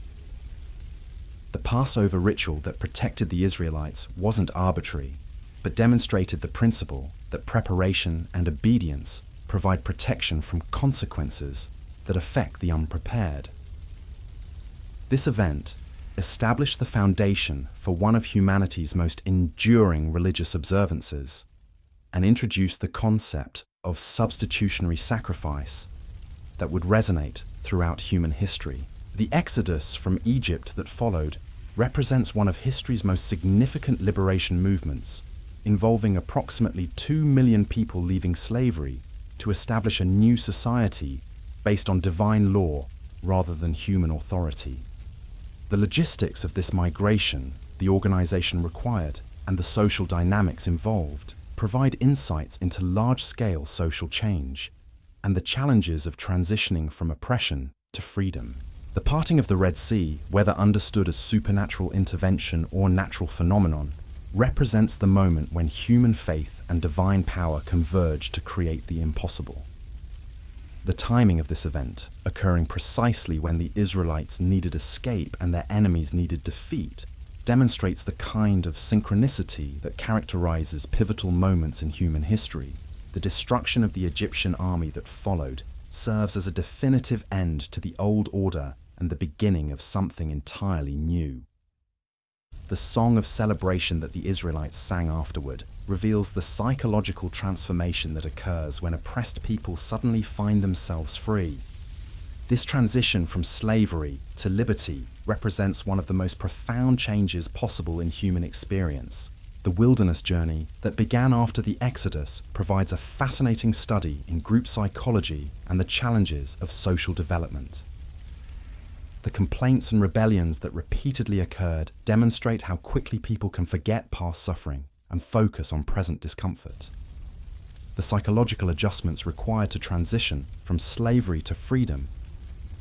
The Passover ritual that protected the Israelites wasn't arbitrary, but demonstrated the principle that preparation and obedience provide protection from consequences that affect the unprepared. This event established the foundation for one of humanity's most enduring religious observances and introduced the concept of substitutionary sacrifice that would resonate throughout human history. The exodus from Egypt that followed represents one of history's most significant liberation movements, involving approximately 2 million people leaving slavery to establish a new society based on divine law rather than human authority. The logistics of this migration, the organization required, and the social dynamics involved provide insights into large-scale social change and the challenges of transitioning from oppression to freedom. The parting of the Red Sea, whether understood as supernatural intervention or natural phenomenon, represents the moment when human faith and divine power converge to create the impossible. The timing of this event, occurring precisely when the Israelites needed escape and their enemies needed defeat, demonstrates the kind of synchronicity that characterizes pivotal moments in human history. The destruction of the Egyptian army that followed serves as a definitive end to the old order and the beginning of something entirely new. The song of celebration that the Israelites sang afterward reveals the psychological transformation that occurs when oppressed people suddenly find themselves free. This transition from slavery to liberty represents one of the most profound changes possible in human experience. The wilderness journey that began after the Exodus provides a fascinating study in group psychology and the challenges of social development. The complaints and rebellions that repeatedly occurred demonstrate how quickly people can forget past suffering and focus on present discomfort. The psychological adjustments required to transition from slavery to freedom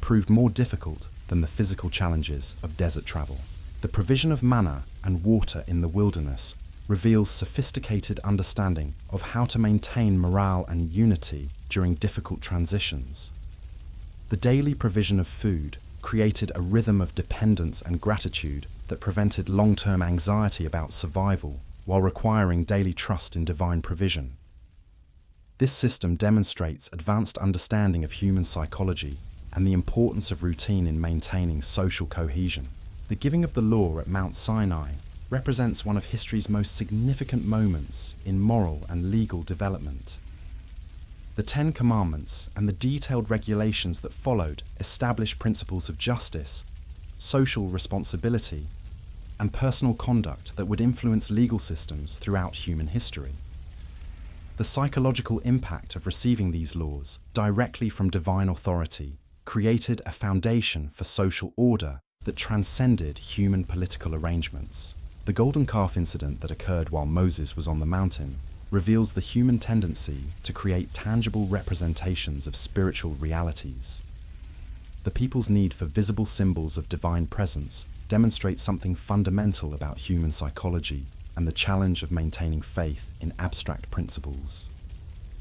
proved more difficult than the physical challenges of desert travel. The provision of manna and water in the wilderness reveals sophisticated understanding of how to maintain morale and unity during difficult transitions. The daily provision of food created a rhythm of dependence and gratitude that prevented long-term anxiety about survival while requiring daily trust in divine provision. This system demonstrates advanced understanding of human psychology and the importance of routine in maintaining social cohesion. The giving of the law at Mount Sinai represents one of history's most significant moments in moral and legal development. The Ten Commandments and the detailed regulations that followed established principles of justice, social responsibility, and personal conduct that would influence legal systems throughout human history. The psychological impact of receiving these laws directly from divine authority created a foundation for social order that transcended human political arrangements. The golden calf incident that occurred while Moses was on the mountain reveals the human tendency to create tangible representations of spiritual realities. The people's need for visible symbols of divine presence demonstrates something fundamental about human psychology and the challenge of maintaining faith in abstract principles.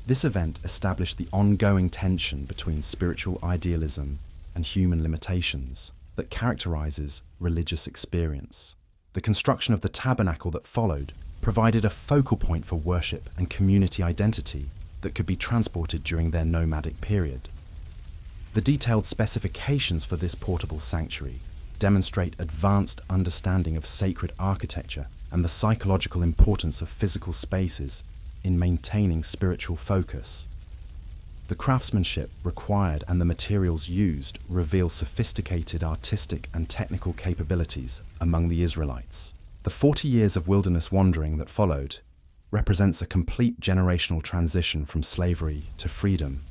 This event established the ongoing tension between spiritual idealism and human limitations that characterizes religious experience. The construction of the tabernacle that followed provided a focal point for worship and community identity that could be transported during their nomadic period. The detailed specifications for this portable sanctuary demonstrate advanced understanding of sacred architecture and the psychological importance of physical spaces in maintaining spiritual focus. The craftsmanship required and the materials used reveal sophisticated artistic and technical capabilities among the Israelites. The 40 years of wilderness wandering that followed represents a complete generational transition from slavery to freedom.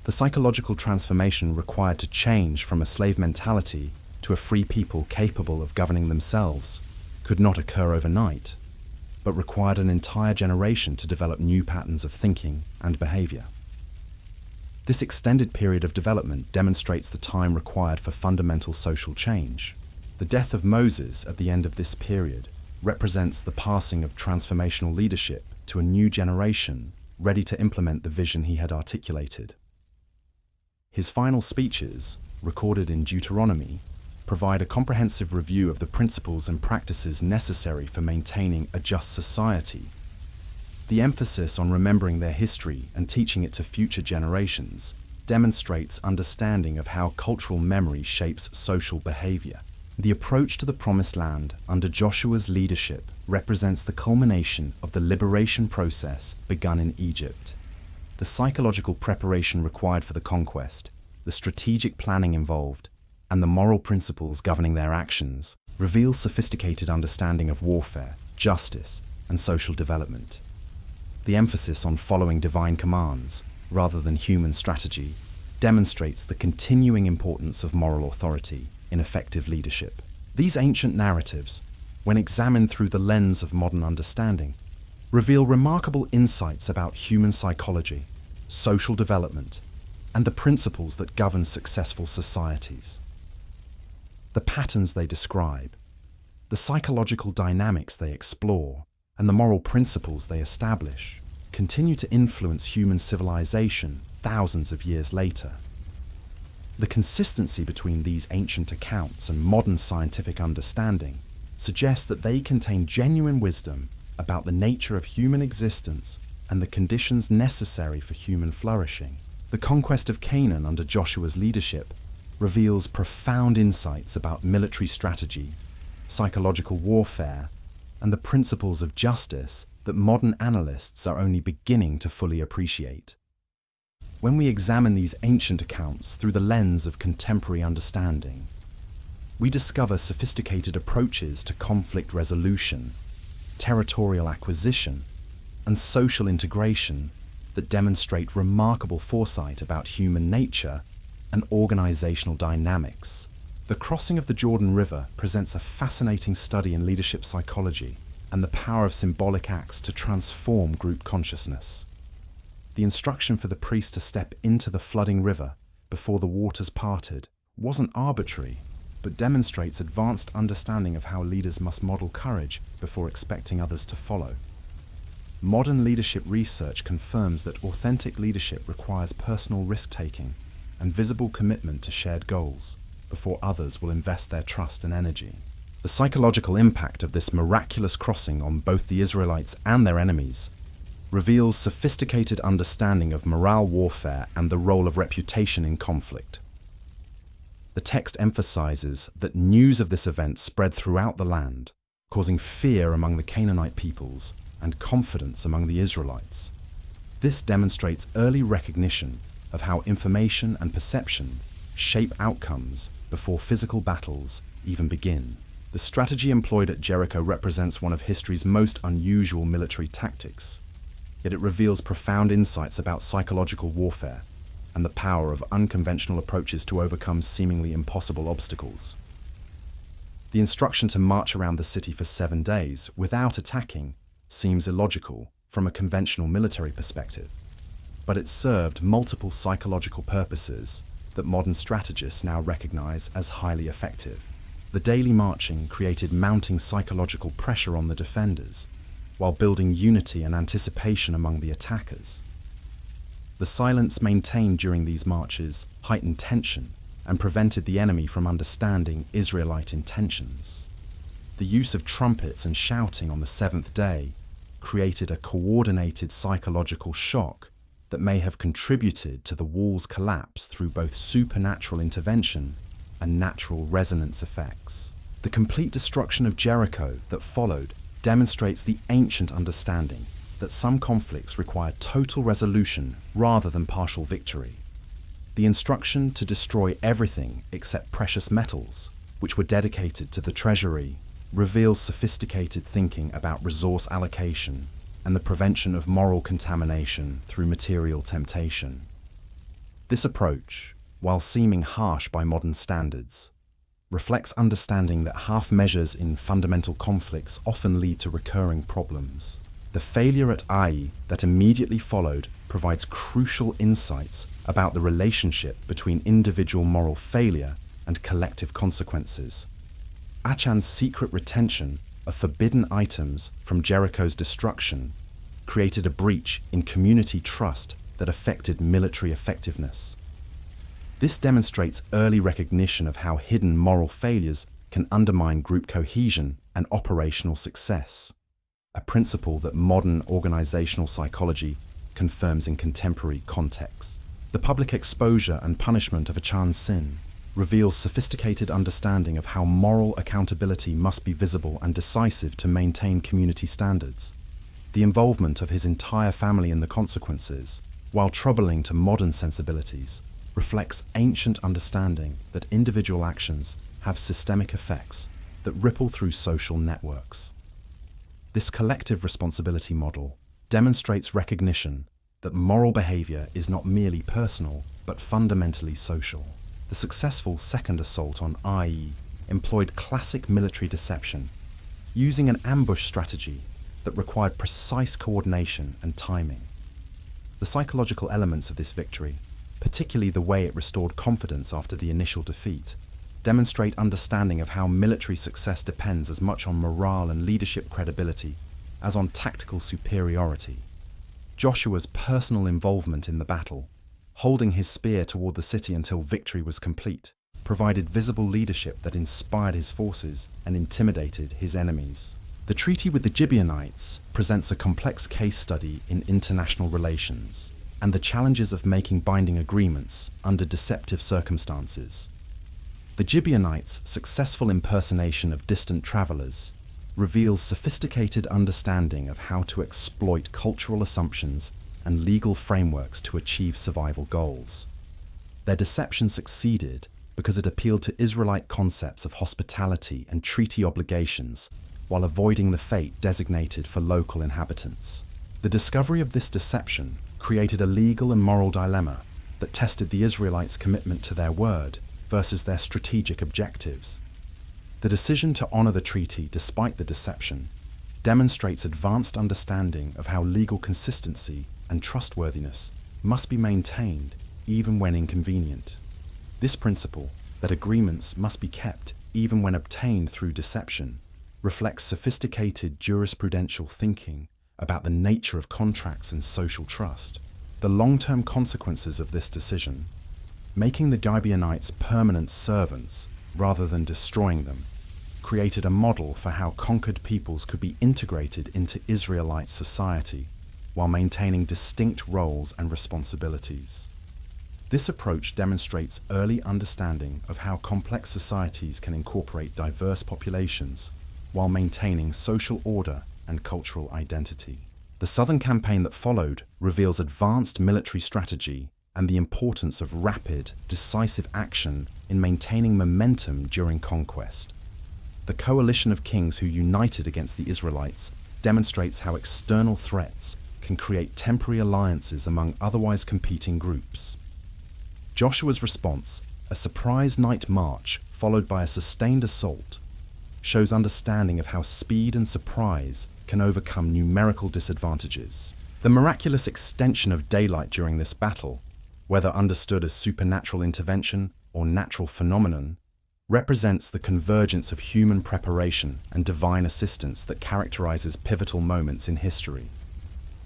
The psychological transformation required to change from a slave mentality to a free people capable of governing themselves could not occur overnight, but required an entire generation to develop new patterns of thinking and behavior. This extended period of development demonstrates the time required for fundamental social change. The death of Moses at the end of this period represents the passing of transformational leadership to a new generation ready to implement the vision he had articulated. His final speeches, recorded in Deuteronomy, provide a comprehensive review of the principles and practices necessary for maintaining a just society. The emphasis on remembering their history and teaching it to future generations demonstrates understanding of how cultural memory shapes social behavior. The approach to the Promised Land under Joshua's leadership represents the culmination of the liberation process begun in Egypt. The psychological preparation required for the conquest, the strategic planning involved, and the moral principles governing their actions reveal sophisticated understanding of warfare, justice, and social development. The emphasis on following divine commands, rather than human strategy, demonstrates the continuing importance of moral authority in effective leadership. These ancient narratives, when examined through the lens of modern understanding, reveal remarkable insights about human psychology, social development, and the principles that govern successful societies. The patterns they describe, the psychological dynamics they explore, and the moral principles they establish continue to influence human civilization thousands of years later. The consistency between these ancient accounts and modern scientific understanding suggests that they contain genuine wisdom about the nature of human existence and the conditions necessary for human flourishing. The conquest of Canaan under Joshua's leadership reveals profound insights about military strategy, psychological warfare, and the principles of justice that modern analysts are only beginning to fully appreciate. When we examine these ancient accounts through the lens of contemporary understanding, we discover sophisticated approaches to conflict resolution, territorial acquisition, and social integration that demonstrate remarkable foresight about human nature and organizational dynamics. The crossing of the Jordan River presents a fascinating study in leadership psychology and the power of symbolic acts to transform group consciousness. The instruction for the priest to step into the flooding river before the waters parted wasn't arbitrary, but demonstrates advanced understanding of how leaders must model courage before expecting others to follow. Modern leadership research confirms that authentic leadership requires personal risk-taking and visible commitment to shared goals before others will invest their trust and energy. The psychological impact of this miraculous crossing on both the Israelites and their enemies reveals sophisticated understanding of morale warfare and the role of reputation in conflict. The text emphasizes that news of this event spread throughout the land, causing fear among the Canaanite peoples and confidence among the Israelites. This demonstrates early recognition of how information and perception shape outcomes before physical battles even begin. The strategy employed at Jericho represents one of history's most unusual military tactics, yet it reveals profound insights about psychological warfare and the power of unconventional approaches to overcome seemingly impossible obstacles. The instruction to march around the city for 7 days without attacking seems illogical from a conventional military perspective, but it served multiple psychological purposes that modern strategists now recognize as highly effective. The daily marching created mounting psychological pressure on the defenders, while building unity and anticipation among the attackers. The silence maintained during these marches heightened tension and prevented the enemy from understanding Israelite intentions. The use of trumpets and shouting on the 7th day created a coordinated psychological shock that may have contributed to the wall's collapse through both supernatural intervention and natural resonance effects. The complete destruction of Jericho that followed demonstrates the ancient understanding that some conflicts require total resolution rather than partial victory. The instruction to destroy everything except precious metals, which were dedicated to the treasury, reveals sophisticated thinking about resource allocation and the prevention of moral contamination through material temptation. This approach, while seeming harsh by modern standards, reflects understanding that half measures in fundamental conflicts often lead to recurring problems. The failure at Ai that immediately followed provides crucial insights about the relationship between individual moral failure and collective consequences. Achan's secret retention of forbidden items from Jericho's destruction created a breach in community trust that affected military effectiveness. This demonstrates early recognition of how hidden moral failures can undermine group cohesion and operational success, a principle that modern organizational psychology confirms in contemporary contexts. The public exposure and punishment of Achan's sin reveals sophisticated understanding of how moral accountability must be visible and decisive to maintain community standards. The involvement of his entire family in the consequences, while troubling to modern sensibilities, reflects ancient understanding that individual actions have systemic effects that ripple through social networks. This collective responsibility model demonstrates recognition that moral behavior is not merely personal, but fundamentally social. The successful second assault on Ai employed classic military deception, using an ambush strategy that required precise coordination and timing. The psychological elements of this victory, particularly the way it restored confidence after the initial defeat, demonstrate understanding of how military success depends as much on morale and leadership credibility as on tactical superiority. Joshua's personal involvement in the battle, holding his spear toward the city until victory was complete, provided visible leadership that inspired his forces and intimidated his enemies. The treaty with the Gibeonites presents a complex case study in international relations and the challenges of making binding agreements under deceptive circumstances. The Gibeonites' successful impersonation of distant travelers reveals sophisticated understanding of how to exploit cultural assumptions and legal frameworks to achieve survival goals. Their deception succeeded because it appealed to Israelite concepts of hospitality and treaty obligations while avoiding the fate designated for local inhabitants. The discovery of this deception created a legal and moral dilemma that tested the Israelites' commitment to their word versus their strategic objectives. The decision to honor the treaty despite the deception demonstrates advanced understanding of how legal consistency and trustworthiness must be maintained even when inconvenient. This principle, that agreements must be kept even when obtained through deception, reflects sophisticated jurisprudential thinking about the nature of contracts and social trust. The long-term consequences of this decision, making the Gibeonites permanent servants rather than destroying them, created a model for how conquered peoples could be integrated into Israelite society while maintaining distinct roles and responsibilities. This approach demonstrates early understanding of how complex societies can incorporate diverse populations while maintaining social order and cultural identity. The Southern Campaign that followed reveals advanced military strategy and the importance of rapid, decisive action in maintaining momentum during conquest. The coalition of kings who united against the Israelites demonstrates how external threats can create temporary alliances among otherwise competing groups. Joshua's response, a surprise night march followed by a sustained assault, shows understanding of how speed and surprise can overcome numerical disadvantages. The miraculous extension of daylight during this battle, whether understood as supernatural intervention or natural phenomenon, represents the convergence of human preparation and divine assistance that characterizes pivotal moments in history.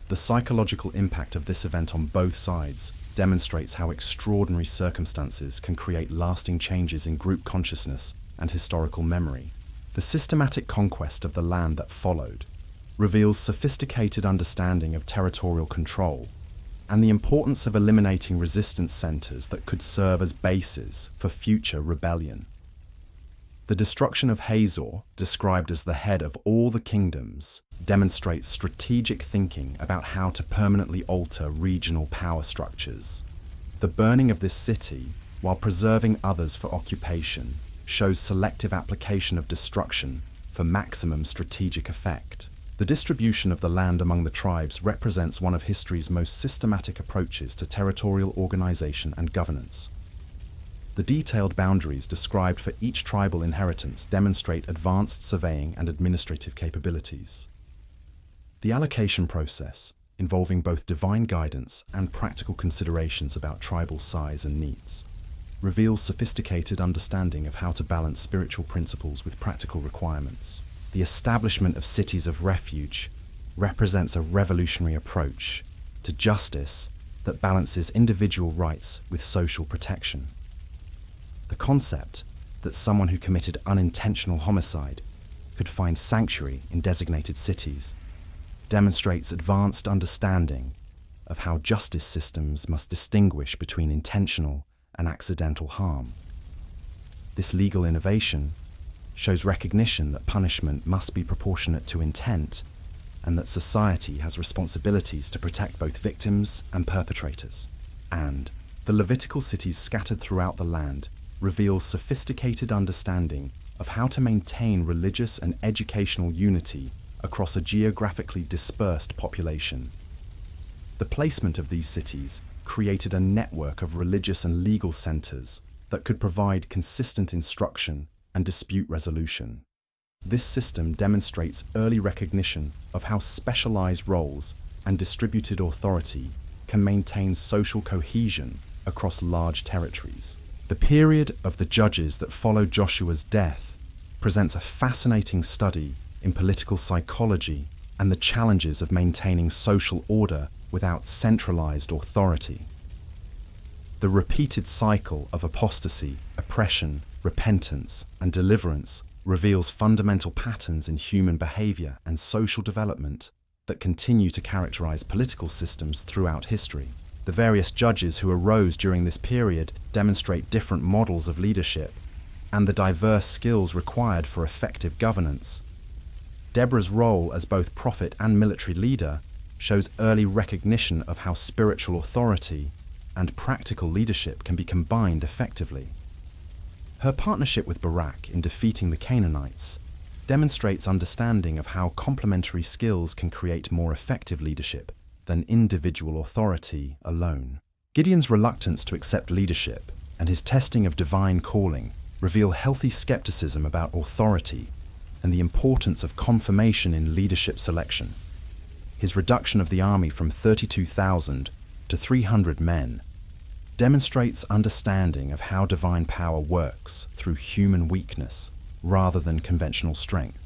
The psychological impact of this event on both sides demonstrates how extraordinary circumstances can create lasting changes in group consciousness and historical memory. The systematic conquest of the land that followed reveals sophisticated understanding of territorial control and the importance of eliminating resistance centers that could serve as bases for future rebellion. The destruction of Hazor, described as the head of all the kingdoms, demonstrates strategic thinking about how to permanently alter regional power structures. The burning of this city, while preserving others for occupation, shows selective application of destruction for maximum strategic effect. The distribution of the land among the tribes represents one of history's most systematic approaches to territorial organization and governance. The detailed boundaries described for each tribal inheritance demonstrate advanced surveying and administrative capabilities. The allocation process, involving both divine guidance and practical considerations about tribal size and needs, reveals sophisticated understanding of how to balance spiritual principles with practical requirements. The establishment of cities of refuge represents a revolutionary approach to justice that balances individual rights with social protection. The concept that someone who committed unintentional homicide could find sanctuary in designated cities demonstrates advanced understanding of how justice systems must distinguish between intentional and accidental harm. This legal innovation shows recognition that punishment must be proportionate to intent and that society has responsibilities to protect both victims and perpetrators. And the Levitical cities scattered throughout the land reveals sophisticated understanding of how to maintain religious and educational unity across a geographically dispersed population. The placement of these cities created a network of religious and legal centers that could provide consistent instruction and dispute resolution. This system demonstrates early recognition of how specialized roles and distributed authority can maintain social cohesion across large territories. The period of the judges that followed Joshua's death presents a fascinating study in political psychology and the challenges of maintaining social order without centralized authority. The repeated cycle of apostasy, oppression, repentance, and deliverance reveals fundamental patterns in human behavior and social development that continue to characterize political systems throughout history. The various judges who arose during this period demonstrate different models of leadership and the diverse skills required for effective governance. Deborah's role as both prophet and military leader shows early recognition of how spiritual authority and practical leadership can be combined effectively. Her partnership with Barak in defeating the Canaanites demonstrates understanding of how complementary skills can create more effective leadership than individual authority alone. Gideon's reluctance to accept leadership and his testing of divine calling reveal healthy skepticism about authority and the importance of confirmation in leadership selection. His reduction of the army from 32,000 to 300 men demonstrates understanding of how divine power works through human weakness rather than conventional strength.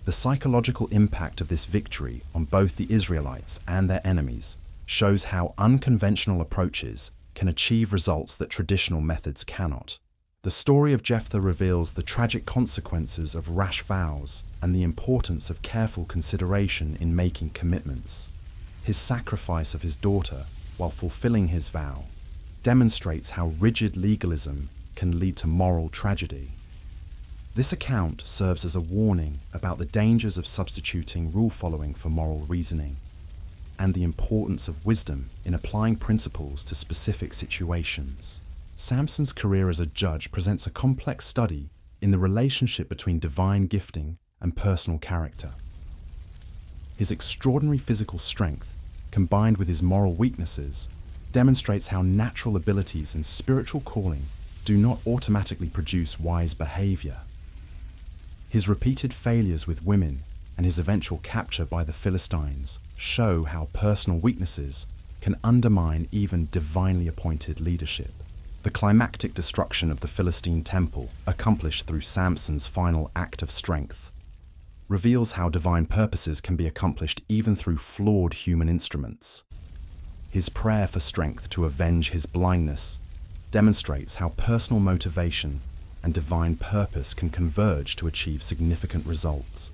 The psychological impact of this victory on both the Israelites and their enemies shows how unconventional approaches can achieve results that traditional methods cannot. The story of Jephthah reveals the tragic consequences of rash vows and the importance of careful consideration in making commitments. His sacrifice of his daughter while fulfilling his vow demonstrates how rigid legalism can lead to moral tragedy. This account serves as a warning about the dangers of substituting rule following for moral reasoning, and the importance of wisdom in applying principles to specific situations. Samson's career as a judge presents a complex study in the relationship between divine gifting and personal character. His extraordinary physical strength, combined with his moral weaknesses, demonstrates how natural abilities and spiritual calling do not automatically produce wise behavior. His repeated failures with women and his eventual capture by the Philistines show how personal weaknesses can undermine even divinely appointed leadership. The climactic destruction of the Philistine temple, accomplished through Samson's final act of strength, reveals how divine purposes can be accomplished even through flawed human instruments. His prayer for strength to avenge his blindness demonstrates how personal motivation and divine purpose can converge to achieve significant results.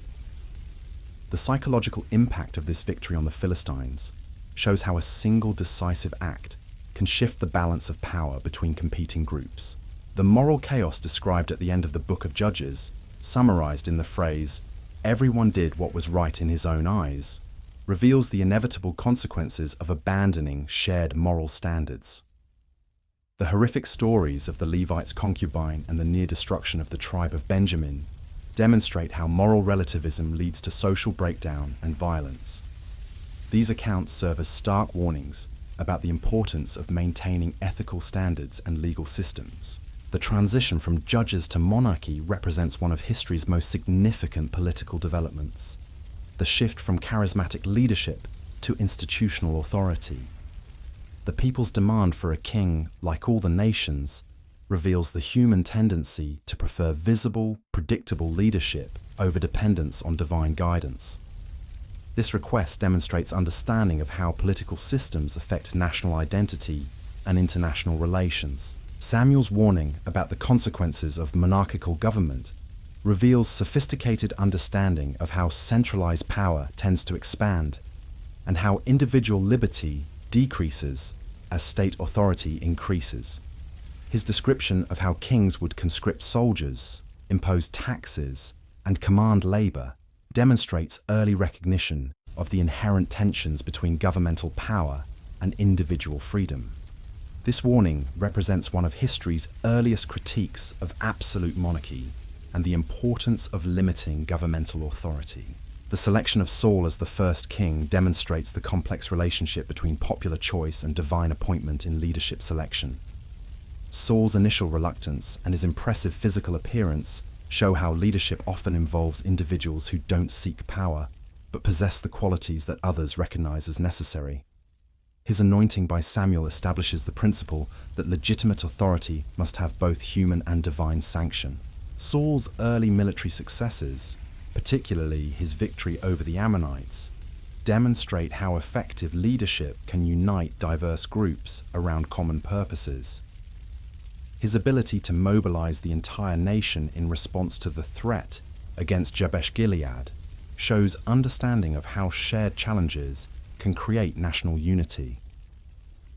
The psychological impact of this victory on the Philistines shows how a single decisive act can shift the balance of power between competing groups. The moral chaos described at the end of the Book of Judges, summarized in the phrase, "Everyone did what was right in his own eyes," reveals the inevitable consequences of abandoning shared moral standards. The horrific stories of the Levite's concubine and the near destruction of the tribe of Benjamin demonstrate how moral relativism leads to social breakdown and violence. These accounts serve as stark warnings about the importance of maintaining ethical standards and legal systems. The transition from judges to monarchy represents one of history's most significant political developments. The shift from charismatic leadership to institutional authority. The people's demand for a king, like all the nations, reveals the human tendency to prefer visible, predictable leadership over dependence on divine guidance. This request demonstrates understanding of how political systems affect national identity and international relations. Samuel's warning about the consequences of monarchical government reveals sophisticated understanding of how centralized power tends to expand and how individual liberty decreases as state authority increases. His description of how kings would conscript soldiers, impose taxes, and command labor demonstrates early recognition of the inherent tensions between governmental power and individual freedom. This warning represents one of history's earliest critiques of absolute monarchy and the importance of limiting governmental authority. The selection of Saul as the first king demonstrates the complex relationship between popular choice and divine appointment in leadership selection. Saul's initial reluctance and his impressive physical appearance show how leadership often involves individuals who don't seek power, but possess the qualities that others recognize as necessary. His anointing by Samuel establishes the principle that legitimate authority must have both human and divine sanction. Saul's early military successes, particularly his victory over the Ammonites, demonstrate how effective leadership can unite diverse groups around common purposes. His ability to mobilize the entire nation in response to the threat against Jabesh Gilead shows understanding of how shared challenges can create national unity.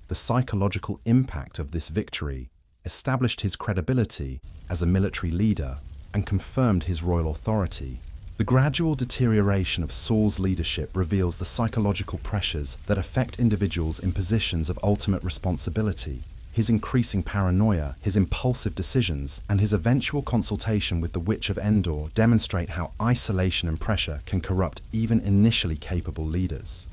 The psychological impact of this victory established his credibility as a military leader and confirmed his royal authority, The gradual deterioration of Saul's leadership reveals the psychological pressures that affect individuals in positions of ultimate responsibility. His increasing paranoia, his impulsive decisions, and his eventual consultation with the Witch of Endor demonstrate how isolation and pressure can corrupt even initially capable leaders.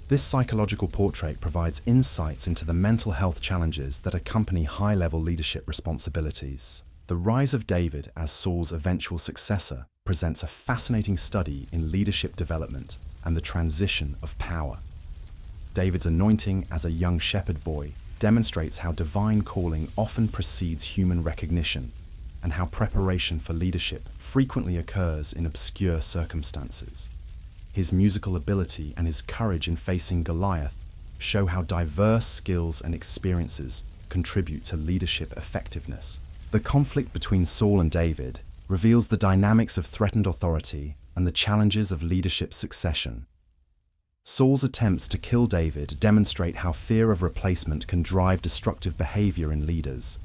This psychological portrait provides insights into the mental health challenges that accompany high-level leadership responsibilities. The rise of David as Saul's eventual successor presents a fascinating study in leadership development and the transition of power. David's anointing as a young shepherd boy demonstrates how divine calling often precedes human recognition and how preparation for leadership frequently occurs in obscure circumstances. His musical ability and his courage in facing Goliath show how diverse skills and experiences contribute to leadership effectiveness. The conflict between Saul and David reveals the dynamics of threatened authority and the challenges of leadership succession. Saul's attempts to kill David demonstrate how fear of replacement can drive destructive behavior in leaders.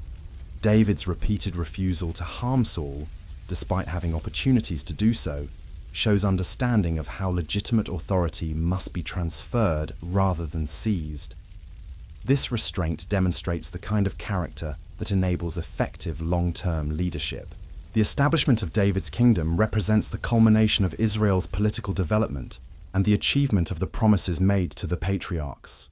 David's repeated refusal to harm Saul, despite having opportunities to do so, shows understanding of how legitimate authority must be transferred rather than seized. This restraint demonstrates the kind of character that enables effective long-term leadership. The establishment of David's kingdom represents the culmination of Israel's political development and the achievement of the promises made to the patriarchs.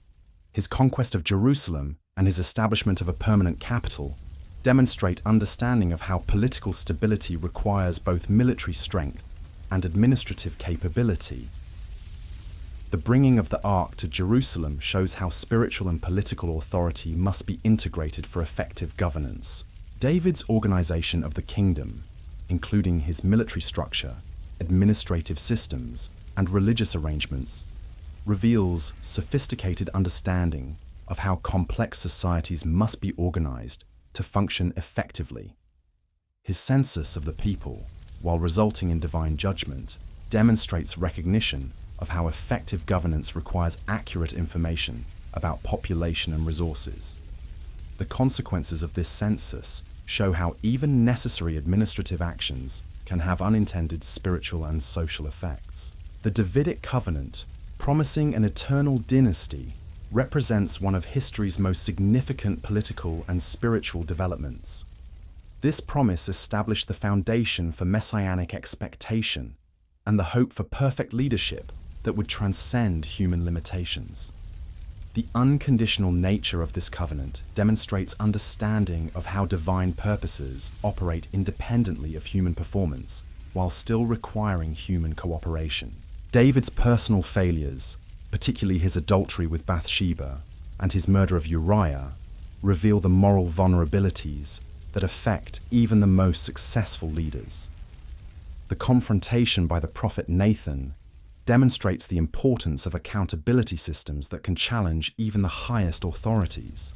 His conquest of Jerusalem and his establishment of a permanent capital demonstrate understanding of how political stability requires both military strength and administrative capability. The bringing of the Ark to Jerusalem shows how spiritual and political authority must be integrated for effective governance. David's organization of the kingdom, including his military structure, administrative systems, and religious arrangements, reveals sophisticated understanding of how complex societies must be organized to function effectively. His census of the people, while resulting in divine judgment, demonstrates recognition of how effective governance requires accurate information about population and resources. The consequences of this census show how even necessary administrative actions can have unintended spiritual and social effects. The Davidic covenant, promising an eternal dynasty, represents one of history's most significant political and spiritual developments. This promise established the foundation for messianic expectation and the hope for perfect leadership that would transcend human limitations. The unconditional nature of this covenant demonstrates understanding of how divine purposes operate independently of human performance, while still requiring human cooperation. David's personal failures, particularly his adultery with Bathsheba and his murder of Uriah, reveal the moral vulnerabilities that affect even the most successful leaders. The confrontation by the prophet Nathan demonstrates the importance of accountability systems that can challenge even the highest authorities.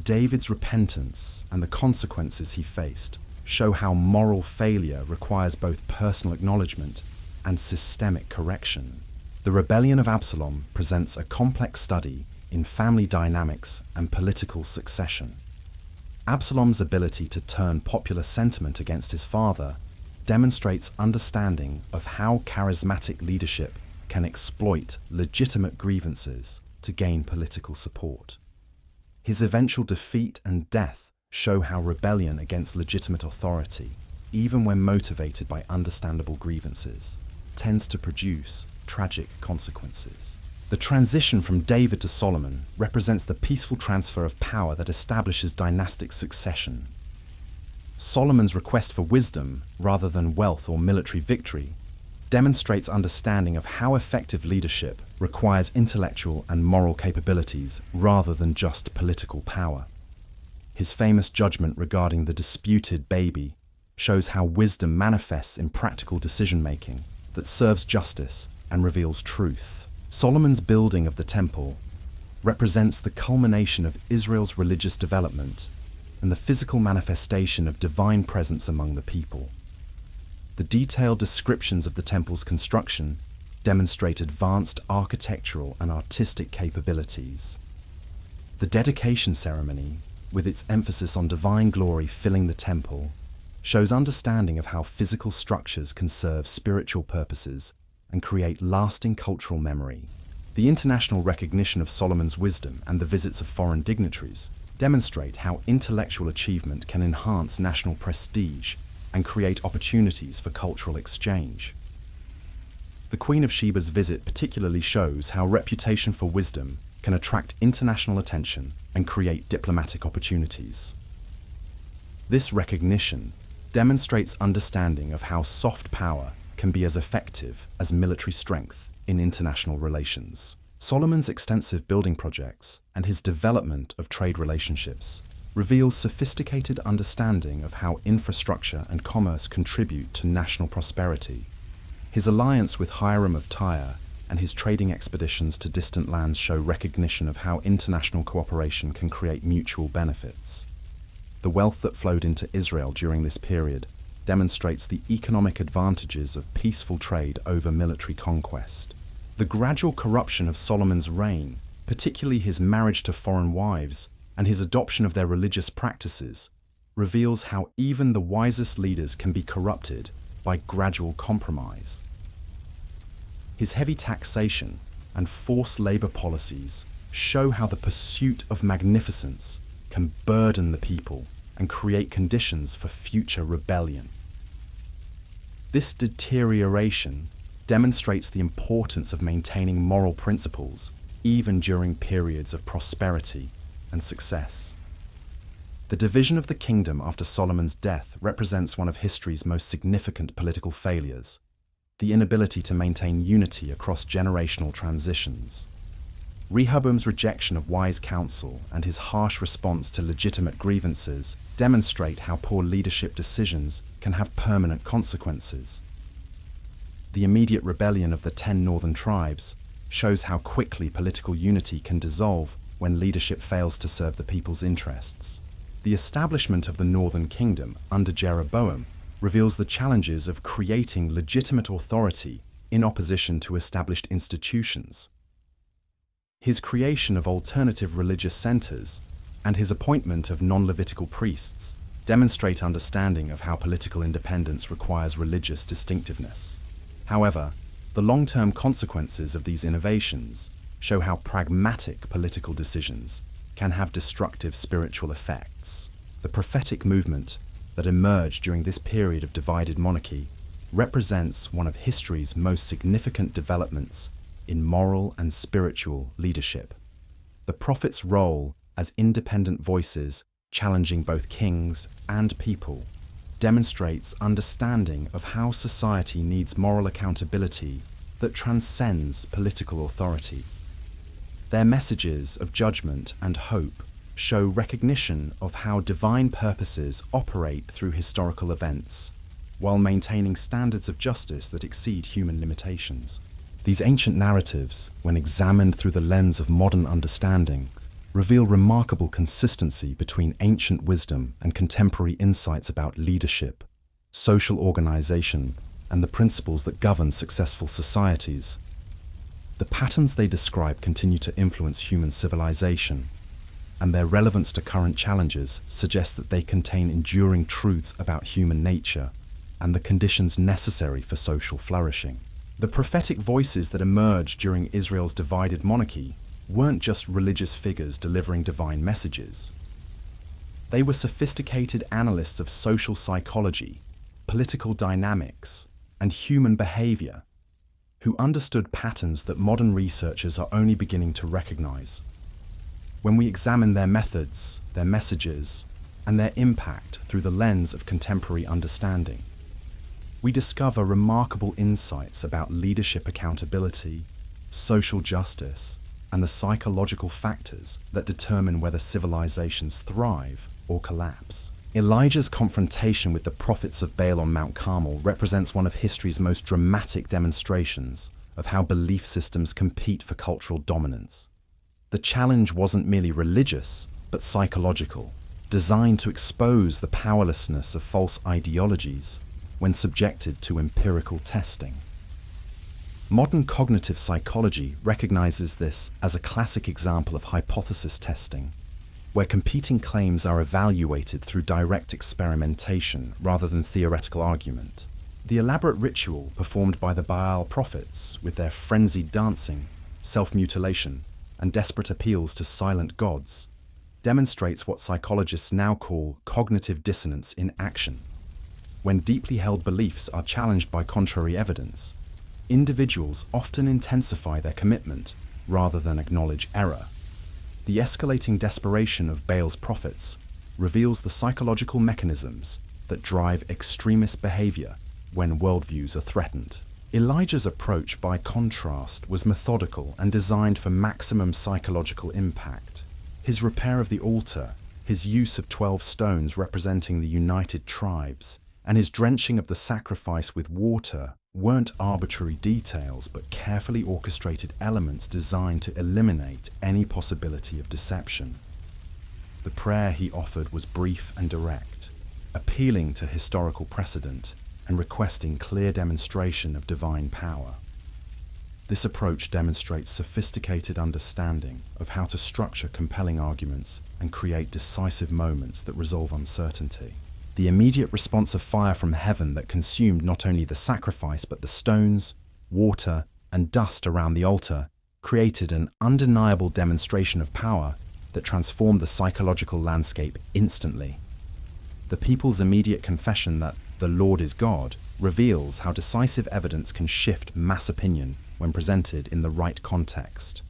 David's repentance and the consequences he faced show how moral failure requires both personal acknowledgement and systemic correction. The rebellion of Absalom presents a complex study in family dynamics and political succession. Absalom's ability to turn popular sentiment against his father demonstrates understanding of how charismatic leadership can exploit legitimate grievances to gain political support. His eventual defeat and death show how rebellion against legitimate authority, even when motivated by understandable grievances, tends to produce tragic consequences. The transition from David to Solomon represents the peaceful transfer of power that establishes dynastic succession. Solomon's request for wisdom, rather than wealth or military victory, demonstrates understanding of how effective leadership requires intellectual and moral capabilities rather than just political power. His famous judgment regarding the disputed baby shows how wisdom manifests in practical decision-making that serves justice and reveals truth. Solomon's building of the temple represents the culmination of Israel's religious development and the physical manifestation of divine presence among the people. The detailed descriptions of the temple's construction demonstrate advanced architectural and artistic capabilities. The dedication ceremony, with its emphasis on divine glory filling the temple, shows understanding of how physical structures can serve spiritual purposes and create lasting cultural memory. The international recognition of Solomon's wisdom and the visits of foreign dignitaries demonstrate how intellectual achievement can enhance national prestige and create opportunities for cultural exchange. The Queen of Sheba's visit particularly shows how reputation for wisdom can attract international attention and create diplomatic opportunities. This recognition demonstrates understanding of how soft power can be as effective as military strength in international relations. Solomon's extensive building projects and his development of trade relationships reveals sophisticated understanding of how infrastructure and commerce contribute to national prosperity. His alliance with Hiram of Tyre and his trading expeditions to distant lands show recognition of how international cooperation can create mutual benefits. The wealth that flowed into Israel during this period demonstrates the economic advantages of peaceful trade over military conquest. The gradual corruption of Solomon's reign, particularly his marriage to foreign wives and his adoption of their religious practices, reveals how even the wisest leaders can be corrupted by gradual compromise. His heavy taxation and forced labor policies show how the pursuit of magnificence can burden the people and create conditions for future rebellion. This deterioration demonstrates the importance of maintaining moral principles even during periods of prosperity and success. The division of the kingdom after Solomon's death represents one of history's most significant political failures, the inability to maintain unity across generational transitions. Rehoboam's rejection of wise counsel and his harsh response to legitimate grievances demonstrate how poor leadership decisions can have permanent consequences. The immediate rebellion of the 10 northern tribes shows how quickly political unity can dissolve when leadership fails to serve the people's interests. The establishment of the northern kingdom under Jeroboam reveals the challenges of creating legitimate authority in opposition to established institutions. His creation of alternative religious centers and his appointment of non-Levitical priests demonstrate understanding of how political independence requires religious distinctiveness. However, the long-term consequences of these innovations show how pragmatic political decisions can have destructive spiritual effects. The prophetic movement that emerged during this period of divided monarchy represents one of history's most significant developments in moral and spiritual leadership. The prophets' role as independent voices challenging both kings and people demonstrates understanding of how society needs moral accountability that transcends political authority. Their messages of judgment and hope show recognition of how divine purposes operate through historical events, while maintaining standards of justice that exceed human limitations. These ancient narratives, when examined through the lens of modern understanding, reveal remarkable consistency between ancient wisdom and contemporary insights about leadership, social organization, and the principles that govern successful societies. The patterns they describe continue to influence human civilization, and their relevance to current challenges suggests that they contain enduring truths about human nature and the conditions necessary for social flourishing. The prophetic voices that emerged during Israel's divided monarchy weren't just religious figures delivering divine messages. They were sophisticated analysts of social psychology, political dynamics, and human behavior, who understood patterns that modern researchers are only beginning to recognize. When we examine their methods, their messages, and their impact through the lens of contemporary understanding, we discover remarkable insights about leadership accountability, social justice, and the psychological factors that determine whether civilizations thrive or collapse. Elijah's confrontation with the prophets of Baal on Mount Carmel represents one of history's most dramatic demonstrations of how belief systems compete for cultural dominance. The challenge wasn't merely religious, but psychological, designed to expose the powerlessness of false ideologies when subjected to empirical testing. Modern cognitive psychology recognizes this as a classic example of hypothesis testing. where competing claims are evaluated through direct experimentation rather than theoretical argument. The elaborate ritual performed by the Baal prophets, with their frenzied dancing, self-mutilation, and desperate appeals to silent gods, demonstrates what psychologists now call cognitive dissonance in action. When deeply held beliefs are challenged by contrary evidence, individuals often intensify their commitment rather than acknowledge error. The escalating desperation of Baal's prophets reveals the psychological mechanisms that drive extremist behavior when worldviews are threatened. Elijah's approach, by contrast, was methodical and designed for maximum psychological impact. His repair of the altar, his use of 12 stones representing the united tribes, and his drenching of the sacrifice with water weren't arbitrary details but carefully orchestrated elements designed to eliminate any possibility of deception. The prayer he offered was brief and direct, appealing to historical precedent and requesting clear demonstration of divine power. This approach demonstrates sophisticated understanding of how to structure compelling arguments and create decisive moments that resolve uncertainty. The immediate response of fire from heaven that consumed not only the sacrifice but the stones, water, and dust around the altar created an undeniable demonstration of power that transformed the psychological landscape instantly. The people's immediate confession that the Lord is God reveals how decisive evidence can shift mass opinion when presented in the right context.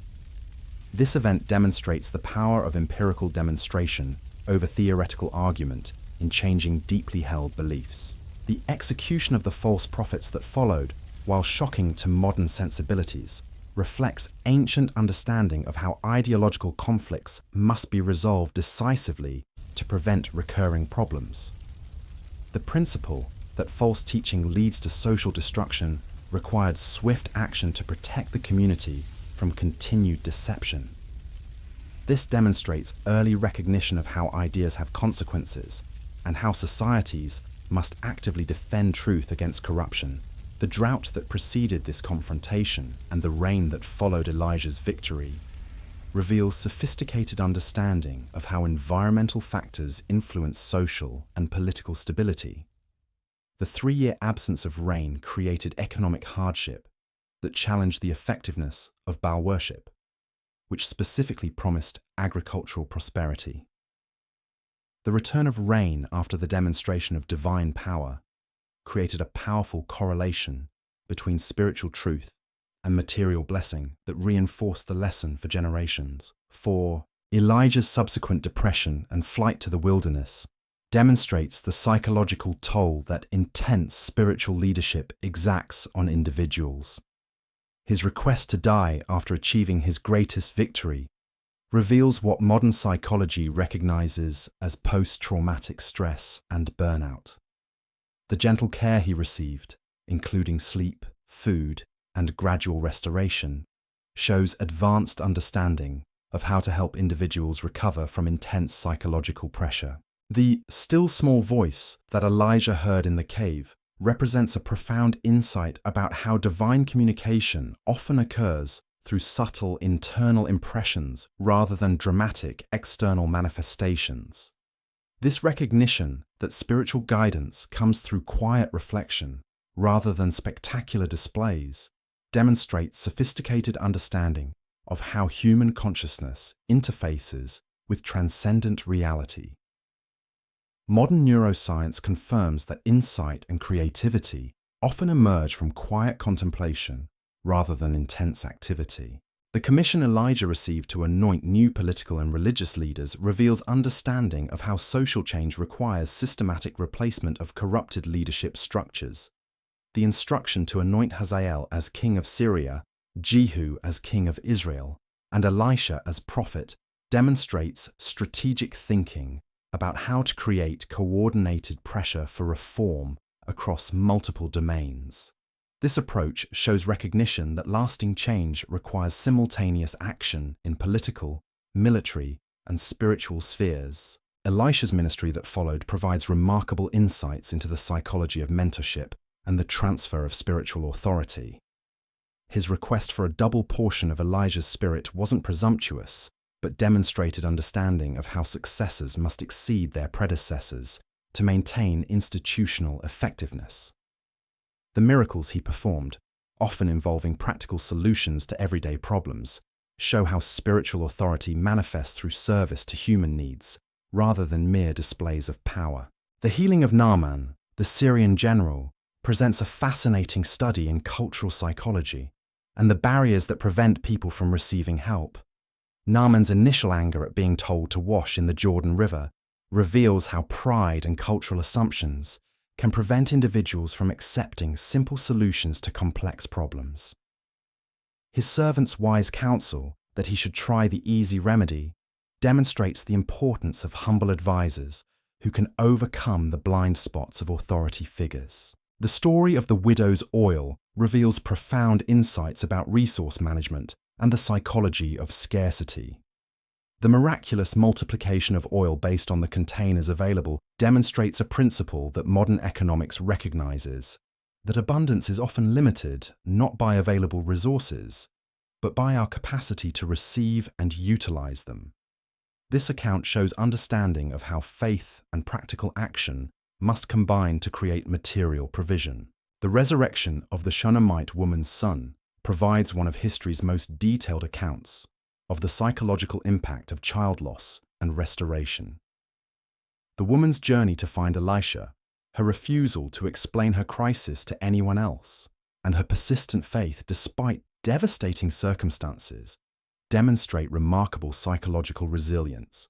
This event demonstrates the power of empirical demonstration over theoretical argument in changing deeply held beliefs. The execution of the false prophets that followed, while shocking to modern sensibilities, reflects ancient understanding of how ideological conflicts must be resolved decisively to prevent recurring problems. The principle that false teaching leads to social destruction required swift action to protect the community from continued deception. This demonstrates early recognition of how ideas have consequences and how societies must actively defend truth against corruption. The drought that preceded this confrontation and the rain that followed Elijah's victory reveals sophisticated understanding of how environmental factors influence social and political stability. The 3-year absence of rain created economic hardship that challenged the effectiveness of Baal worship, which specifically promised agricultural prosperity. The return of rain after the demonstration of divine power created a powerful correlation between spiritual truth and material blessing that reinforced the lesson for generations. For Elijah's subsequent depression and flight to the wilderness demonstrates the psychological toll that intense spiritual leadership exacts on individuals. His request to die after achieving his greatest victory reveals what modern psychology recognizes as post-traumatic stress and burnout. The gentle care he received, including sleep, food, and gradual restoration, shows advanced understanding of how to help individuals recover from intense psychological pressure. The still small voice that Elijah heard in the cave represents a profound insight about how divine communication often occurs through subtle internal impressions rather than dramatic external manifestations. This recognition that spiritual guidance comes through quiet reflection rather than spectacular displays demonstrates sophisticated understanding of how human consciousness interfaces with transcendent reality. Modern neuroscience confirms that insight and creativity often emerge from quiet contemplation rather than intense activity. The commission Elijah received to anoint new political and religious leaders reveals understanding of how social change requires systematic replacement of corrupted leadership structures. The instruction to anoint Hazael as king of Syria, Jehu as king of Israel, and Elisha as prophet demonstrates strategic thinking about how to create coordinated pressure for reform across multiple domains. This approach shows recognition that lasting change requires simultaneous action in political, military, and spiritual spheres. Elisha's ministry that followed provides remarkable insights into the psychology of mentorship and the transfer of spiritual authority. His request for a double portion of Elijah's spirit wasn't presumptuous, but demonstrated understanding of how successors must exceed their predecessors to maintain institutional effectiveness. The miracles he performed, often involving practical solutions to everyday problems, show how spiritual authority manifests through service to human needs, rather than mere displays of power. The healing of Naaman, the Syrian general, presents a fascinating study in cultural psychology and the barriers that prevent people from receiving help. Naaman's initial anger at being told to wash in the Jordan River reveals how pride and cultural assumptions can prevent individuals from accepting simple solutions to complex problems. His servant's wise counsel that he should try the easy remedy demonstrates the importance of humble advisors who can overcome the blind spots of authority figures. The story of the widow's oil reveals profound insights about resource management and the psychology of scarcity. The miraculous multiplication of oil based on the containers available demonstrates a principle that modern economics recognizes: that abundance is often limited not by available resources, but by our capacity to receive and utilize them. This account shows understanding of how faith and practical action must combine to create material provision. The resurrection of the Shunammite woman's son provides one of history's most detailed accounts of the psychological impact of child loss and restoration. The woman's journey to find Elisha, her refusal to explain her crisis to anyone else, and her persistent faith despite devastating circumstances demonstrate remarkable psychological resilience.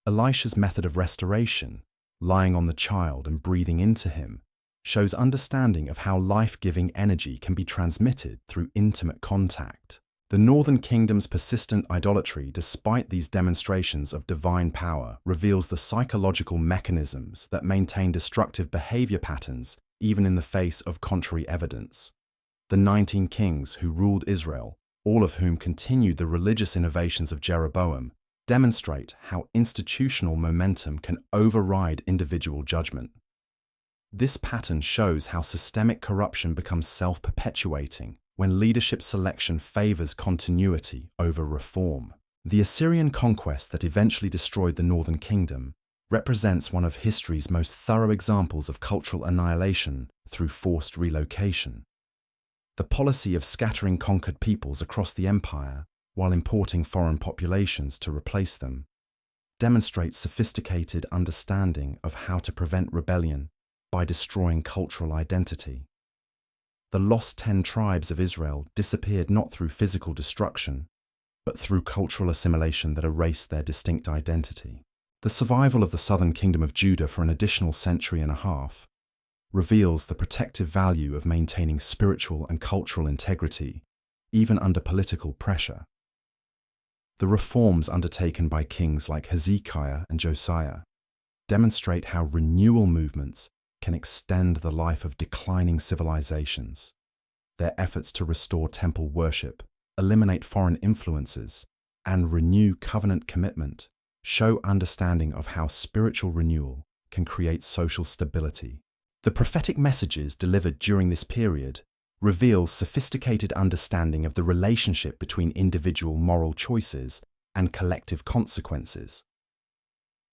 Elisha's method of restoration, lying on the child and breathing into him, shows understanding of how life-giving energy can be transmitted through intimate contact. The Northern Kingdom's persistent idolatry, despite these demonstrations of divine power, reveals the psychological mechanisms that maintain destructive behavior patterns even in the face of contrary evidence. The 19 kings who ruled Israel, all of whom continued the religious innovations of Jeroboam, demonstrate how institutional momentum can override individual judgment. This pattern shows how systemic corruption becomes self-perpetuating when leadership selection favors continuity over reform. The Assyrian conquest that eventually destroyed the Northern Kingdom represents one of history's most thorough examples of cultural annihilation through forced relocation. The policy of scattering conquered peoples across the empire while importing foreign populations to replace them demonstrates sophisticated understanding of how to prevent rebellion by destroying cultural identity. The lost 10 tribes of Israel disappeared not through physical destruction, but through cultural assimilation that erased their distinct identity. The survival of the southern kingdom of Judah for an additional century and a half reveals the protective value of maintaining spiritual and cultural integrity, even under political pressure. The reforms undertaken by kings like Hezekiah and Josiah demonstrate how renewal movements can extend the life of declining civilizations. Their efforts to restore temple worship, eliminate foreign influences, and renew covenant commitment show understanding of how spiritual renewal can create social stability. The prophetic messages delivered during this period reveal sophisticated understanding of the relationship between individual moral choices and collective consequences.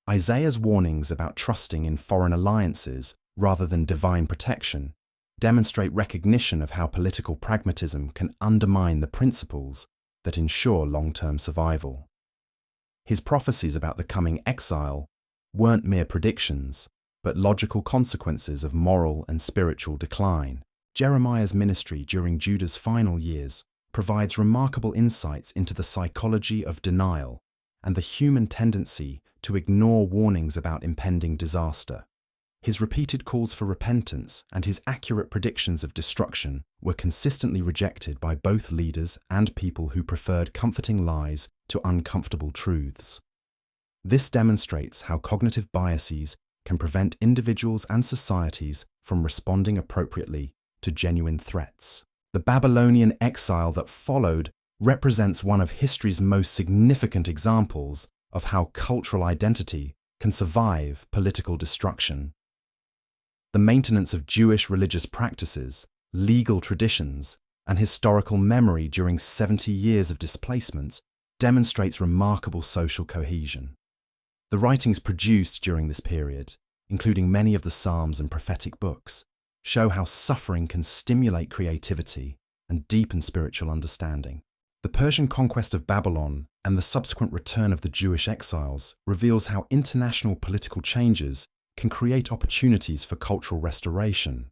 Isaiah's warnings about trusting in foreign alliances rather than divine protection demonstrate recognition of how political pragmatism can undermine the principles that ensure long-term survival. His prophecies about the coming exile weren't mere predictions, but logical consequences of moral and spiritual decline. Jeremiah's ministry during Judah's final years provides remarkable insights into the psychology of denial and the human tendency to ignore warnings about impending disaster. His repeated calls for repentance and his accurate predictions of destruction were consistently rejected by both leaders and people who preferred comforting lies to uncomfortable truths. This demonstrates how cognitive biases can prevent individuals and societies from responding appropriately to genuine threats. The Babylonian exile that followed represents one of history's most significant examples of how cultural identity can survive political destruction. The maintenance of Jewish religious practices, legal traditions, and historical memory during 70 years of displacement demonstrates remarkable social cohesion. The writings produced during this period, including many of the Psalms and prophetic books, show how suffering can stimulate creativity and deepen spiritual understanding. The Persian conquest of Babylon and the subsequent return of the Jewish exiles reveals how international political changes can create opportunities for cultural restoration.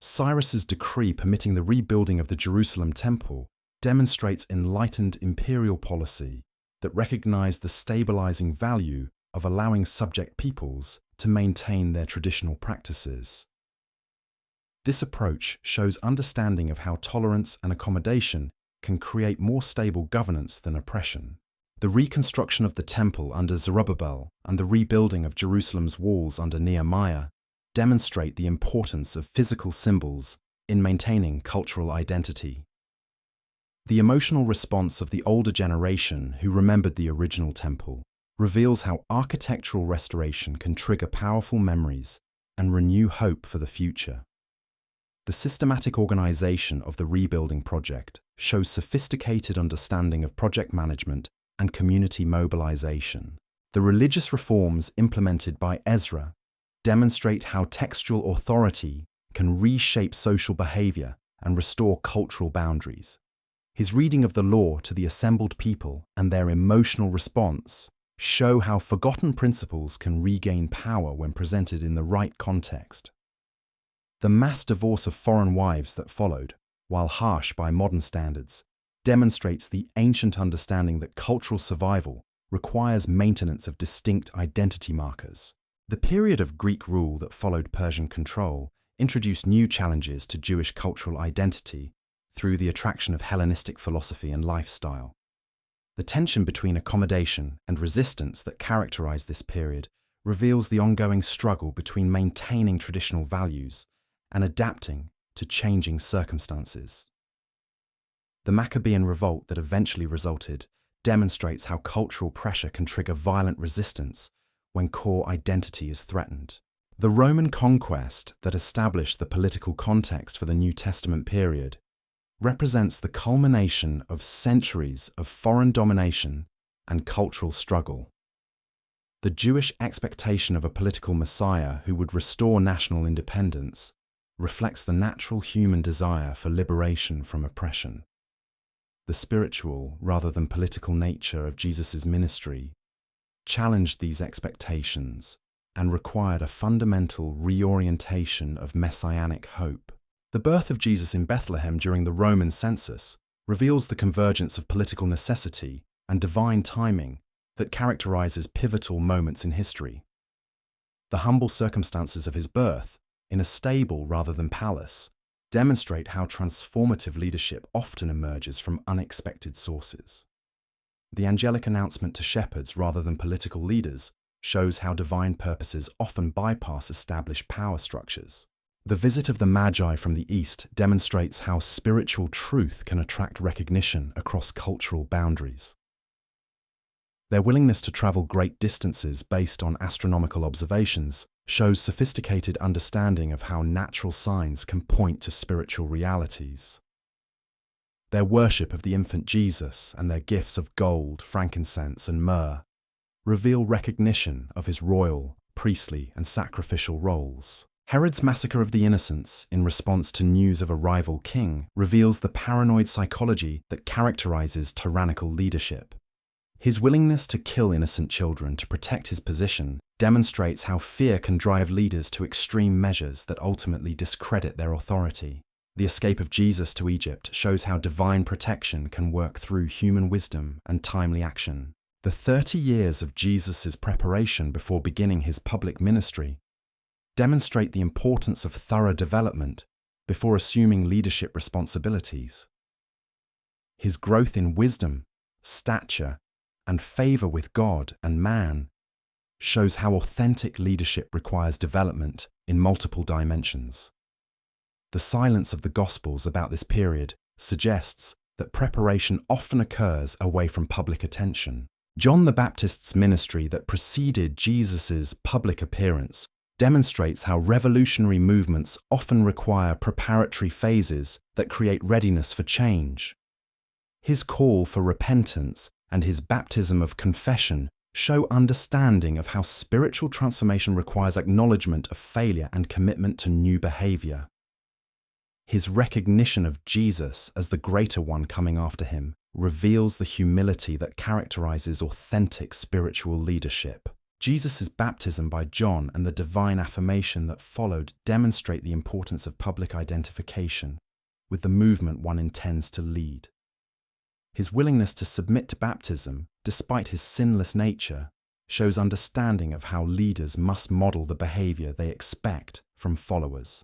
Cyrus's decree permitting the rebuilding of the Jerusalem temple demonstrates enlightened imperial policy that recognized the stabilizing value of allowing subject peoples to maintain their traditional practices. This approach shows understanding of how tolerance and accommodation can create more stable governance than oppression. The reconstruction of the temple under Zerubbabel and the rebuilding of Jerusalem's walls under Nehemiah demonstrate the importance of physical symbols in maintaining cultural identity. The emotional response of the older generation who remembered the original temple reveals how architectural restoration can trigger powerful memories and renew hope for the future. The systematic organization of the rebuilding project shows sophisticated understanding of project management and community mobilization. The religious reforms implemented by Ezra demonstrate how textual authority can reshape social behavior and restore cultural boundaries. His reading of the law to the assembled people and their emotional response show how forgotten principles can regain power when presented in the right context. The mass divorce of foreign wives that followed, while harsh by modern standards, demonstrates the ancient understanding that cultural survival requires maintenance of distinct identity markers. The period of Greek rule that followed Persian control introduced new challenges to Jewish cultural identity through the attraction of Hellenistic philosophy and lifestyle. The tension between accommodation and resistance that characterized this period reveals the ongoing struggle between maintaining traditional values and adapting to changing circumstances. The Maccabean revolt that eventually resulted demonstrates how cultural pressure can trigger violent resistance when core identity is threatened. The Roman conquest that established the political context for the New Testament period represents the culmination of centuries of foreign domination and cultural struggle. The Jewish expectation of a political Messiah who would restore national independence reflects the natural human desire for liberation from oppression. The spiritual rather than political nature of Jesus' ministry challenged these expectations and required a fundamental reorientation of messianic hope. The birth of Jesus in Bethlehem during the Roman census reveals the convergence of political necessity and divine timing that characterizes pivotal moments in history. The humble circumstances of his birth, in a stable rather than palace, demonstrate how transformative leadership often emerges from unexpected sources. The angelic announcement to shepherds rather than political leaders shows how divine purposes often bypass established power structures. The visit of the Magi from the East demonstrates how spiritual truth can attract recognition across cultural boundaries. Their willingness to travel great distances based on astronomical observations shows sophisticated understanding of how natural signs can point to spiritual realities. Their worship of the infant Jesus and their gifts of gold, frankincense, and myrrh reveal recognition of his royal, priestly, and sacrificial roles. Herod's massacre of the innocents in response to news of a rival king reveals the paranoid psychology that characterizes tyrannical leadership. His willingness to kill innocent children to protect his position demonstrates how fear can drive leaders to extreme measures that ultimately discredit their authority. The escape of Jesus to Egypt shows how divine protection can work through human wisdom and timely action. The 30 years of Jesus' preparation before beginning his public ministry demonstrate the importance of thorough development before assuming leadership responsibilities. His growth in wisdom, stature, and favor with God and man shows how authentic leadership requires development in multiple dimensions. The silence of the Gospels about this period suggests that preparation often occurs away from public attention. John the Baptist's ministry that preceded Jesus' public appearance demonstrates how revolutionary movements often require preparatory phases that create readiness for change. His call for repentance and his baptism of confession show understanding of how spiritual transformation requires acknowledgement of failure and commitment to new behavior. His recognition of Jesus as the greater one coming after him reveals the humility that characterizes authentic spiritual leadership. Jesus' baptism by John and the divine affirmation that followed demonstrate the importance of public identification with the movement one intends to lead. His willingness to submit to baptism, despite his sinless nature, shows understanding of how leaders must model the behavior they expect from followers.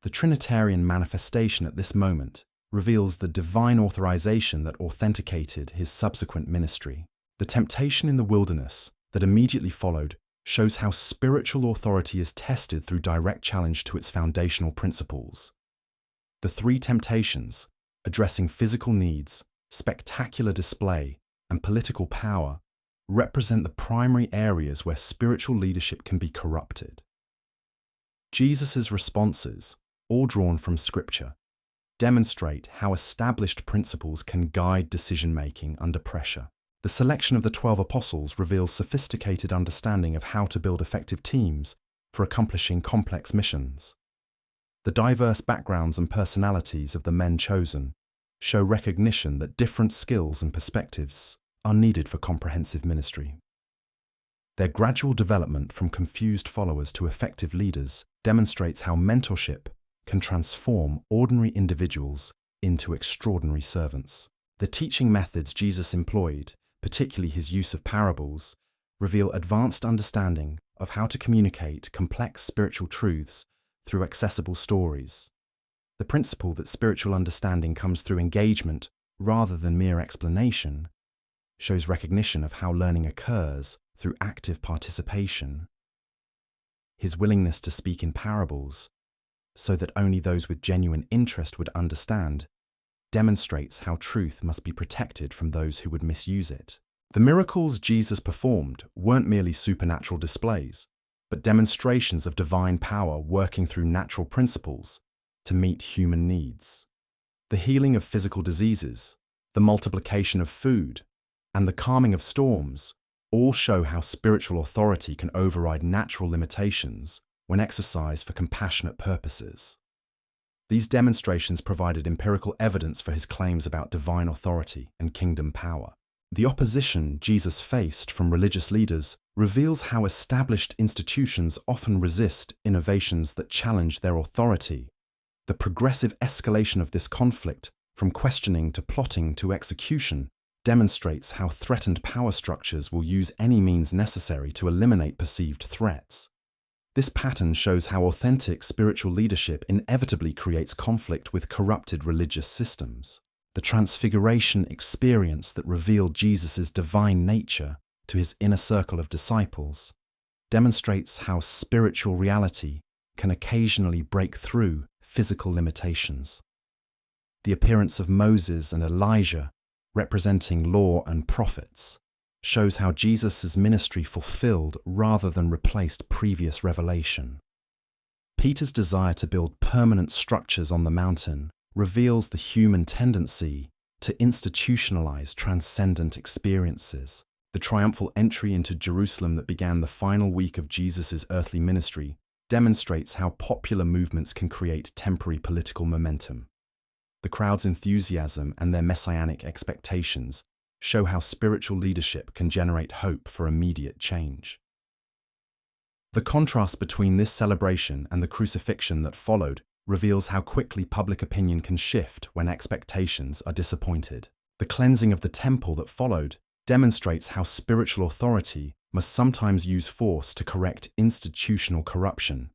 The Trinitarian manifestation at this moment reveals the divine authorization that authenticated his subsequent ministry. The temptation in the wilderness that immediately followed shows how spiritual authority is tested through direct challenge to its foundational principles. The three temptations, addressing physical needs, spectacular display, and political power, represent the primary areas where spiritual leadership can be corrupted. Jesus' responses, all drawn from Scripture, demonstrate how established principles can guide decision-making under pressure. The selection of the 12 apostles reveals sophisticated understanding of how to build effective teams for accomplishing complex missions. The diverse backgrounds and personalities of the men chosen show recognition that different skills and perspectives are needed for comprehensive ministry. Their gradual development from confused followers to effective leaders demonstrates how mentorship can transform ordinary individuals into extraordinary servants. The teaching methods Jesus employed, particularly his use of parables, reveal advanced understanding of how to communicate complex spiritual truths through accessible stories. The principle that spiritual understanding comes through engagement rather than mere explanation shows recognition of how learning occurs through active participation. His willingness to speak in parables, so that only those with genuine interest would understand, demonstrates how truth must be protected from those who would misuse it. The miracles Jesus performed weren't merely supernatural displays, but demonstrations of divine power working through natural principles to meet human needs. The healing of physical diseases, the multiplication of food, and the calming of storms all show how spiritual authority can override natural limitations when exercised for compassionate purposes. These demonstrations provided empirical evidence for his claims about divine authority and kingdom power. The opposition Jesus faced from religious leaders reveals how established institutions often resist innovations that challenge their authority. The progressive escalation of this conflict, from questioning to plotting to execution, demonstrates how threatened power structures will use any means necessary to eliminate perceived threats. This pattern shows how authentic spiritual leadership inevitably creates conflict with corrupted religious systems. The transfiguration experience that revealed Jesus' divine nature to his inner circle of disciples demonstrates how spiritual reality can occasionally break through physical limitations. The appearance of Moses and Elijah, representing law and prophets, shows how Jesus' ministry fulfilled rather than replaced previous revelation. Peter's desire to build permanent structures on the mountain reveals the human tendency to institutionalize transcendent experiences. The triumphal entry into Jerusalem that began the final week of Jesus' earthly ministry demonstrates how popular movements can create temporary political momentum. The crowd's enthusiasm and their messianic expectations show how spiritual leadership can generate hope for immediate change. The contrast between this celebration and the crucifixion that followed reveals how quickly public opinion can shift when expectations are disappointed. The cleansing of the temple that followed demonstrates how spiritual authority must sometimes use force to correct institutional corruption.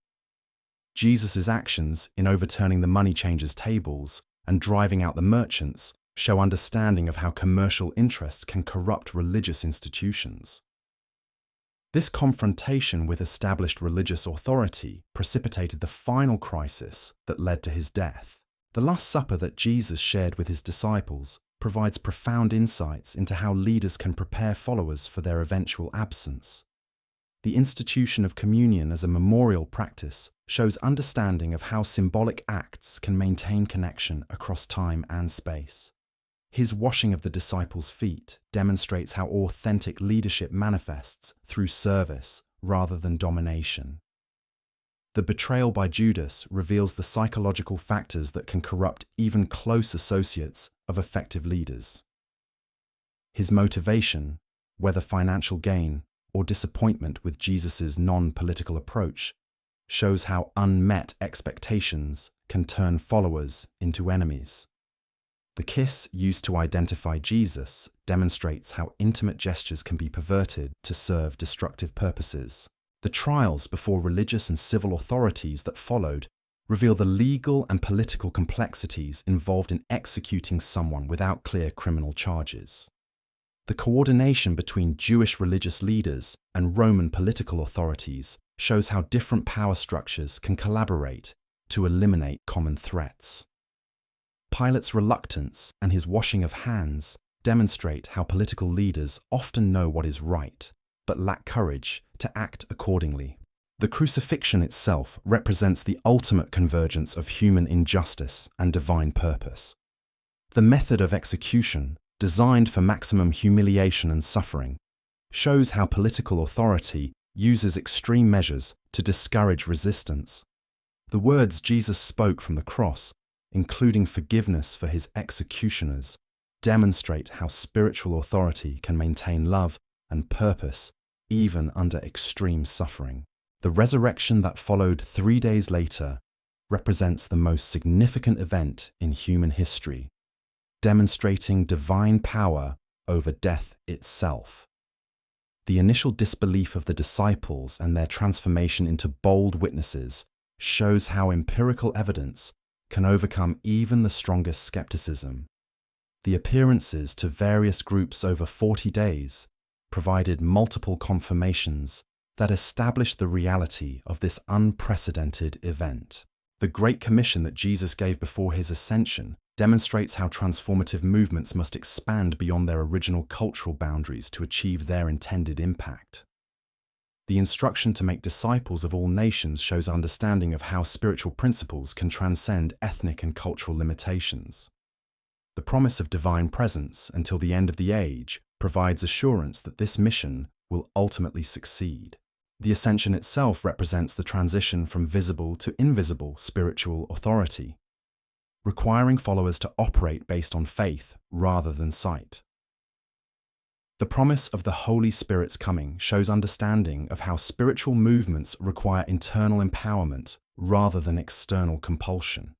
Jesus' actions in overturning the money changers' tables and driving out the merchants show understanding of how commercial interests can corrupt religious institutions. This confrontation with established religious authority precipitated the final crisis that led to his death. The Last Supper that Jesus shared with his disciples provides profound insights into how leaders can prepare followers for their eventual absence. The institution of communion as a memorial practice shows understanding of how symbolic acts can maintain connection across time and space. His washing of the disciples' feet demonstrates how authentic leadership manifests through service rather than domination. The betrayal by Judas reveals the psychological factors that can corrupt even close associates of effective leaders. His motivation, whether financial gain or disappointment with Jesus' non-political approach, shows how unmet expectations can turn followers into enemies. The kiss used to identify Jesus demonstrates how intimate gestures can be perverted to serve destructive purposes. The trials before religious and civil authorities that followed reveal the legal and political complexities involved in executing someone without clear criminal charges. The coordination between Jewish religious leaders and Roman political authorities shows how different power structures can collaborate to eliminate common threats. Pilate's reluctance and his washing of hands demonstrate how political leaders often know what is right, but lack courage to act accordingly. The crucifixion itself represents the ultimate convergence of human injustice and divine purpose. The method of execution, designed for maximum humiliation and suffering, shows how political authority uses extreme measures to discourage resistance. The words Jesus spoke from the cross, including forgiveness for his executioners, demonstrate how spiritual authority can maintain love and purpose even under extreme suffering. The resurrection that followed 3 days later represents the most significant event in human history, demonstrating divine power over death itself. The initial disbelief of the disciples and their transformation into bold witnesses shows how empirical evidence can overcome even the strongest skepticism. The appearances to various groups over 40 days provided multiple confirmations that established the reality of this unprecedented event. The Great Commission that Jesus gave before his ascension demonstrates how transformative movements must expand beyond their original cultural boundaries to achieve their intended impact. The instruction to make disciples of all nations shows understanding of how spiritual principles can transcend ethnic and cultural limitations. The promise of divine presence until the end of the age provides assurance that this mission will ultimately succeed. The Ascension itself represents the transition from visible to invisible spiritual authority, requiring followers to operate based on faith rather than sight. The promise of the Holy Spirit's coming shows understanding of how spiritual movements require internal empowerment rather than external compulsion.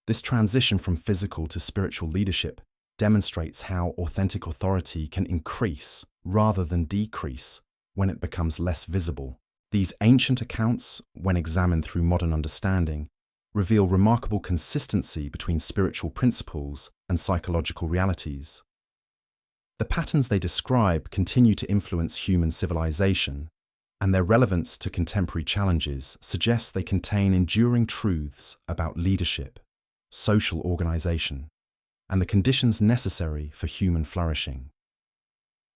This transition from physical to spiritual leadership demonstrates how authentic authority can increase rather than decrease when it becomes less visible. These ancient accounts, when examined through modern understanding, reveal remarkable consistency between spiritual principles and psychological realities. The patterns they describe continue to influence human civilization, and their relevance to contemporary challenges suggests they contain enduring truths about leadership, social organization, and the conditions necessary for human flourishing.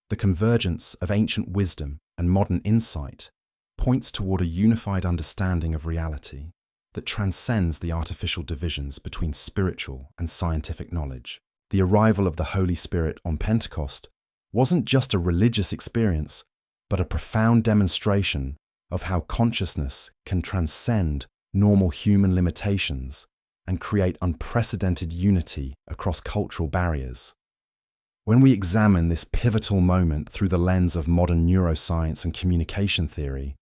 The convergence of ancient wisdom and modern insight points toward a unified understanding of reality that transcends the artificial divisions between spiritual and scientific knowledge. The arrival of the Holy Spirit on Pentecost wasn't just a religious experience, but a profound demonstration of how consciousness can transcend normal human limitations and create unprecedented unity across cultural barriers. When we examine this pivotal moment through the lens of modern neuroscience and communication theory,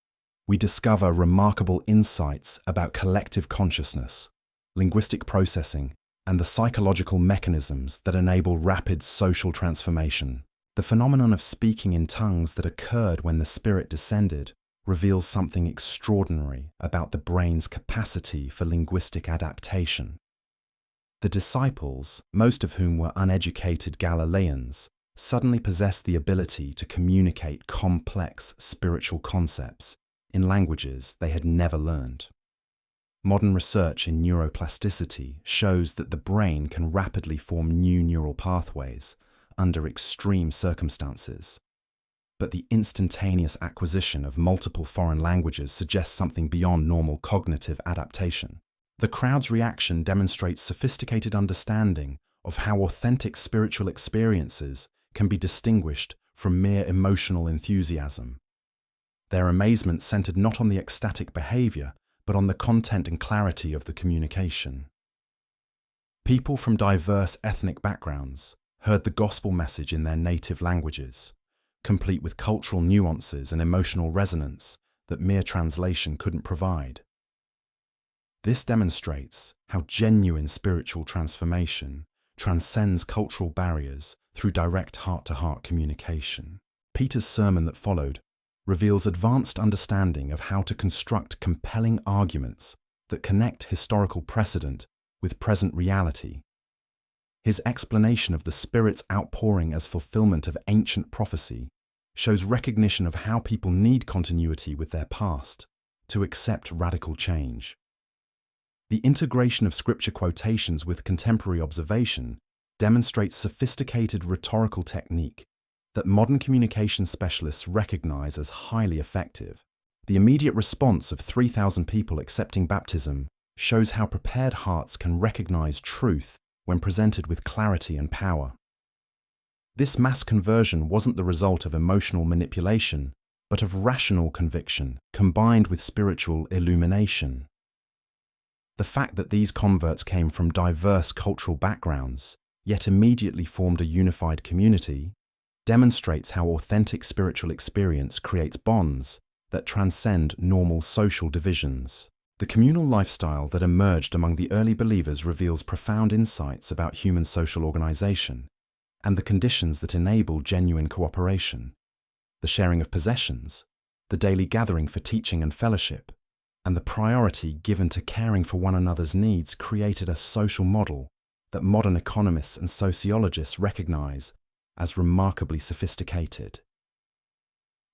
we discover remarkable insights about collective consciousness, linguistic processing, and the psychological mechanisms that enable rapid social transformation. The phenomenon of speaking in tongues that occurred when the Spirit descended reveals something extraordinary about the brain's capacity for linguistic adaptation. The disciples, most of whom were uneducated Galileans, suddenly possessed the ability to communicate complex spiritual concepts in languages they had never learned. Modern research in neuroplasticity shows that the brain can rapidly form new neural pathways under extreme circumstances. But the instantaneous acquisition of multiple foreign languages suggests something beyond normal cognitive adaptation. The crowd's reaction demonstrates sophisticated understanding of how authentic spiritual experiences can be distinguished from mere emotional enthusiasm. Their amazement centered not on the ecstatic behavior, but on the content and clarity of the communication. People from diverse ethnic backgrounds heard the gospel message in their native languages, complete with cultural nuances and emotional resonance that mere translation couldn't provide. This demonstrates how genuine spiritual transformation transcends cultural barriers through direct heart-to-heart communication. Peter's sermon that followed reveals advanced understanding of how to construct compelling arguments that connect historical precedent with present reality. His explanation of the Spirit's outpouring as fulfillment of ancient prophecy shows recognition of how people need continuity with their past to accept radical change. The integration of scripture quotations with contemporary observation demonstrates sophisticated rhetorical technique that modern communication specialists recognize as highly effective. The immediate response of 3,000 people accepting baptism shows how prepared hearts can recognize truth when presented with clarity and power. This mass conversion wasn't the result of emotional manipulation, but of rational conviction combined with spiritual illumination. The fact that these converts came from diverse cultural backgrounds, yet immediately formed a unified community, demonstrates how authentic spiritual experience creates bonds that transcend normal social divisions. The communal lifestyle that emerged among the early believers reveals profound insights about human social organization and the conditions that enable genuine cooperation. The sharing of possessions, the daily gathering for teaching and fellowship, and the priority given to caring for one another's needs created a social model that modern economists and sociologists recognize as remarkably sophisticated.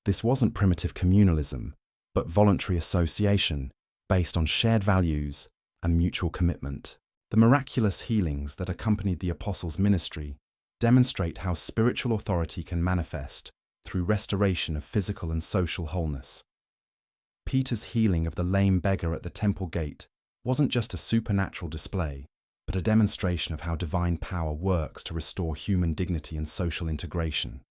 This wasn't primitive communalism, but voluntary association based on shared values and mutual commitment. The miraculous healings that accompanied the apostles' ministry demonstrate how spiritual authority can manifest through restoration of physical and social wholeness. Peter's healing of the lame beggar at the temple gate wasn't just a supernatural display, but a demonstration of how divine power works to restore human dignity and social integration.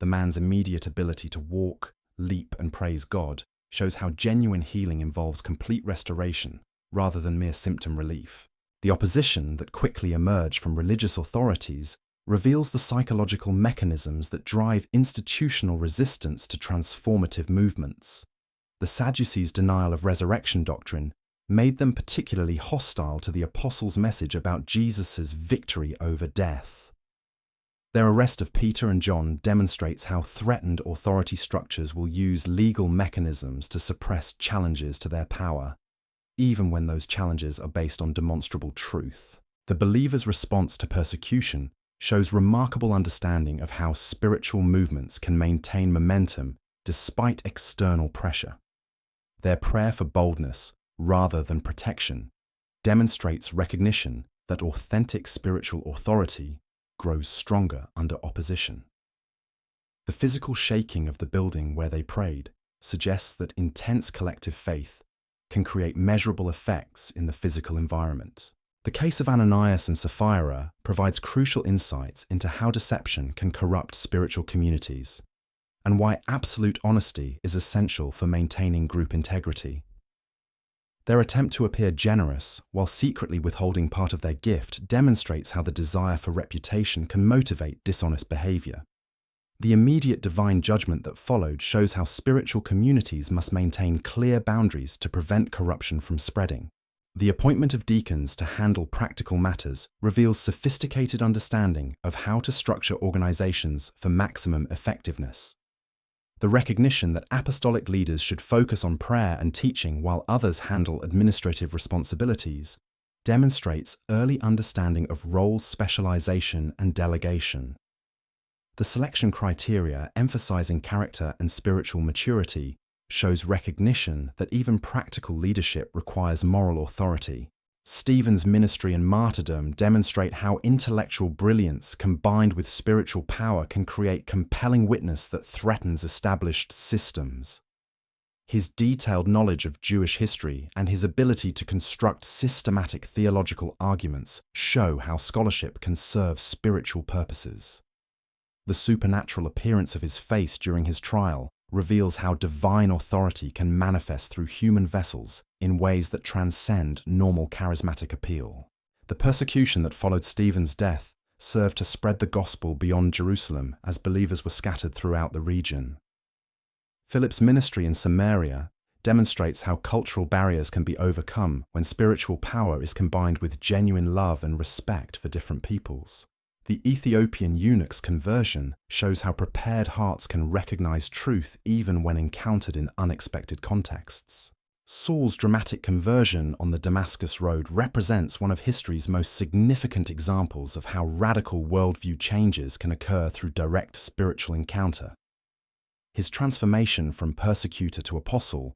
The man's immediate ability to walk, leap, and praise God shows how genuine healing involves complete restoration rather than mere symptom relief. The opposition that quickly emerged from religious authorities reveals the psychological mechanisms that drive institutional resistance to transformative movements. The Sadducees' denial of resurrection doctrine made them particularly hostile to the apostles' message about Jesus' victory over death. Their arrest of Peter and John demonstrates how threatened authority structures will use legal mechanisms to suppress challenges to their power, even when those challenges are based on demonstrable truth. The believer's response to persecution shows remarkable understanding of how spiritual movements can maintain momentum despite external pressure. Their prayer for boldness, rather than protection, demonstrates recognition that authentic spiritual authority grows stronger under opposition. The physical shaking of the building where they prayed suggests that intense collective faith can create measurable effects in the physical environment. The case of Ananias and Sapphira provides crucial insights into how deception can corrupt spiritual communities, and why absolute honesty is essential for maintaining group integrity. Their attempt to appear generous while secretly withholding part of their gift demonstrates how the desire for reputation can motivate dishonest behavior. The immediate divine judgment that followed shows how spiritual communities must maintain clear boundaries to prevent corruption from spreading. The appointment of deacons to handle practical matters reveals sophisticated understanding of how to structure organizations for maximum effectiveness. The recognition that apostolic leaders should focus on prayer and teaching while others handle administrative responsibilities demonstrates early understanding of role specialization and delegation. The selection criteria emphasizing character and spiritual maturity shows recognition that even practical leadership requires moral authority. Stephen's ministry and martyrdom demonstrate how intellectual brilliance combined with spiritual power can create compelling witness that threatens established systems. His detailed knowledge of Jewish history and his ability to construct systematic theological arguments show how scholarship can serve spiritual purposes. The supernatural appearance of his face during his trial reveals how divine authority can manifest through human vessels in ways that transcend normal charismatic appeal. The persecution that followed Stephen's death served to spread the gospel beyond Jerusalem as believers were scattered throughout the region. Philip's ministry in Samaria demonstrates how cultural barriers can be overcome when spiritual power is combined with genuine love and respect for different peoples. The Ethiopian eunuch's conversion shows how prepared hearts can recognize truth even when encountered in unexpected contexts. Saul's dramatic conversion on the Damascus Road represents one of history's most significant examples of how radical worldview changes can occur through direct spiritual encounter. His transformation from persecutor to apostle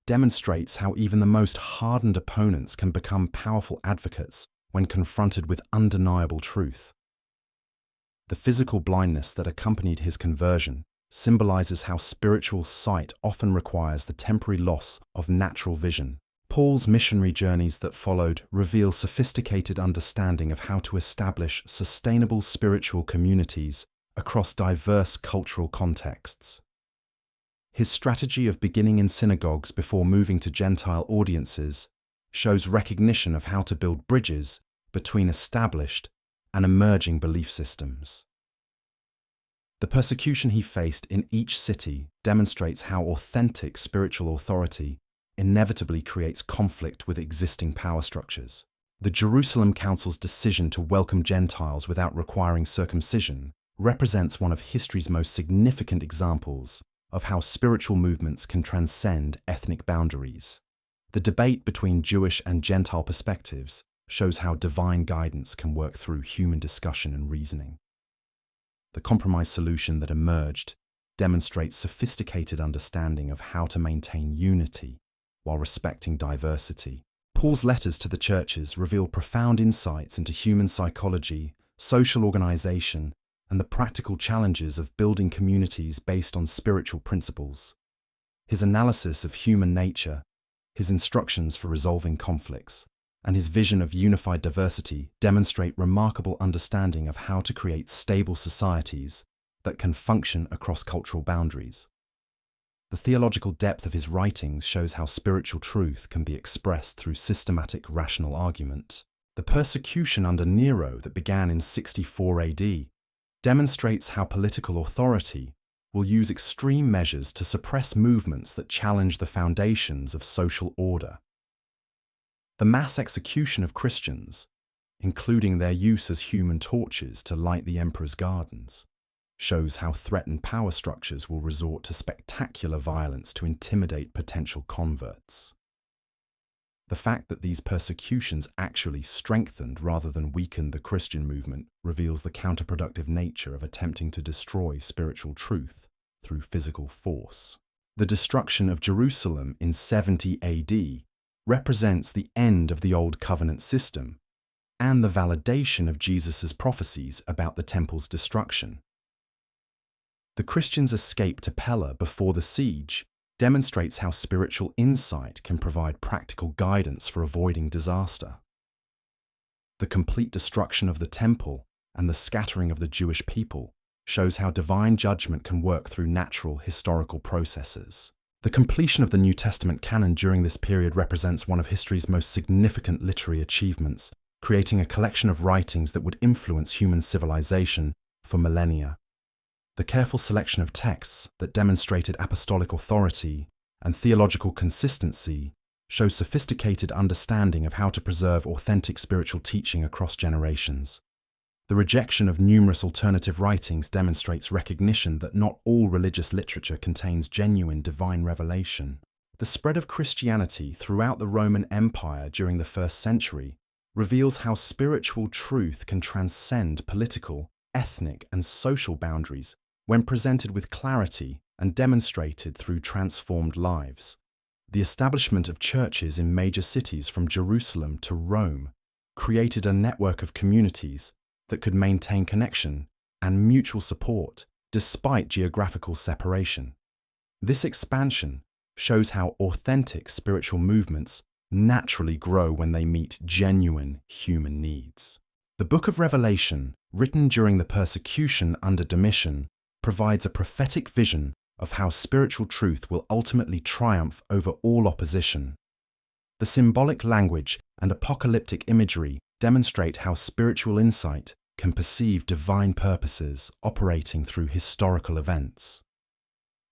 demonstrates how even the most hardened opponents can become powerful advocates when confronted with undeniable truth. The physical blindness that accompanied his conversion symbolizes how spiritual sight often requires the temporary loss of natural vision. Paul's missionary journeys that followed reveal sophisticated understanding of how to establish sustainable spiritual communities across diverse cultural contexts. His strategy of beginning in synagogues before moving to Gentile audiences shows recognition of how to build bridges between established and emerging belief systems. The persecution he faced in each city demonstrates how authentic spiritual authority inevitably creates conflict with existing power structures. The Jerusalem Council's decision to welcome Gentiles without requiring circumcision represents one of history's most significant examples of how spiritual movements can transcend ethnic boundaries. The debate between Jewish and Gentile perspectives shows how divine guidance can work through human discussion and reasoning. The compromise solution that emerged demonstrates sophisticated understanding of how to maintain unity while respecting diversity. Paul's letters to the churches reveal profound insights into human psychology, social organization, and the practical challenges of building communities based on spiritual principles. His analysis of human nature, his instructions for resolving conflicts, and his vision of unified diversity demonstrate remarkable understanding of how to create stable societies that can function across cultural boundaries. The theological depth of his writings shows how spiritual truth can be expressed through systematic rational argument. The persecution under Nero that began in 64 AD demonstrates how political authority will use extreme measures to suppress movements that challenge the foundations of social order. The mass execution of Christians, including their use as human torches to light the emperor's gardens, shows how threatened power structures will resort to spectacular violence to intimidate potential converts. The fact that these persecutions actually strengthened rather than weakened the Christian movement reveals the counterproductive nature of attempting to destroy spiritual truth through physical force. The destruction of Jerusalem in 70 AD represents the end of the Old Covenant system and the validation of Jesus' prophecies about the temple's destruction. The Christians' escape to Pella before the siege demonstrates how spiritual insight can provide practical guidance for avoiding disaster. The complete destruction of the temple and the scattering of the Jewish people shows how divine judgment can work through natural historical processes. The completion of the New Testament canon during this period represents one of history's most significant literary achievements, creating a collection of writings that would influence human civilization for millennia. The careful selection of texts that demonstrated apostolic authority and theological consistency shows sophisticated understanding of how to preserve authentic spiritual teaching across generations. The rejection of numerous alternative writings demonstrates recognition that not all religious literature contains genuine divine revelation. The spread of Christianity throughout the Roman Empire during the 1st century reveals how spiritual truth can transcend political, ethnic, and social boundaries when presented with clarity and demonstrated through transformed lives. The establishment of churches in major cities from Jerusalem to Rome created a network of communities that could maintain connection and mutual support despite geographical separation. This expansion shows how authentic spiritual movements naturally grow when they meet genuine human needs. The Book of Revelation, written during the persecution under Domitian, provides a prophetic vision of how spiritual truth will ultimately triumph over all opposition. The symbolic language and apocalyptic imagery demonstrate how spiritual insight can perceive divine purposes operating through historical events.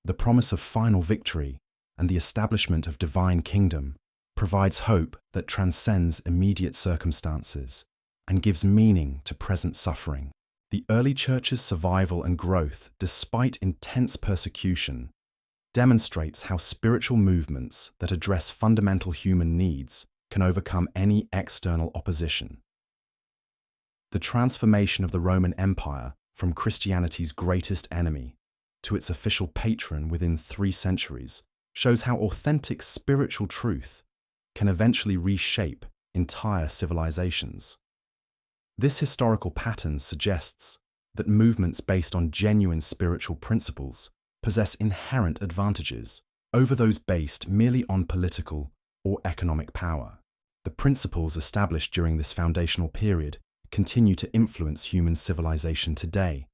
The promise of final victory and the establishment of divine kingdom provides hope that transcends immediate circumstances and gives meaning to present suffering. The early church's survival and growth, despite intense persecution, demonstrates how spiritual movements that address fundamental human needs can overcome any external opposition. The transformation of the Roman Empire from Christianity's greatest enemy to its official patron within 3 centuries shows how authentic spiritual truth can eventually reshape entire civilizations. This historical pattern suggests that movements based on genuine spiritual principles possess inherent advantages over those based merely on political or economic power. The principles established during this foundational period continue to influence human civilization today,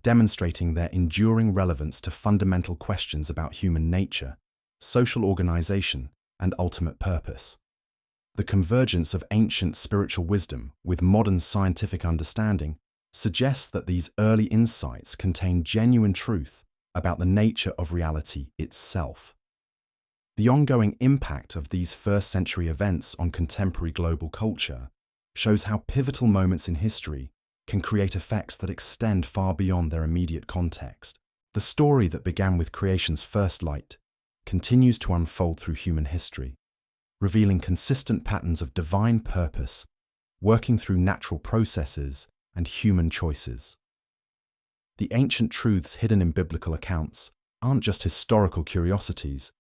demonstrating their enduring relevance to fundamental questions about human nature, social organization, and ultimate purpose. The convergence of ancient spiritual wisdom with modern scientific understanding suggests that these early insights contain genuine truth about the nature of reality itself. The ongoing impact of these first-century events on contemporary global culture shows how pivotal moments in history can create effects that extend far beyond their immediate context. The story that began with creation's first light continues to unfold through human history, revealing consistent patterns of divine purpose, working through natural processes and human choices. The ancient truths hidden in biblical accounts aren't just historical curiosities,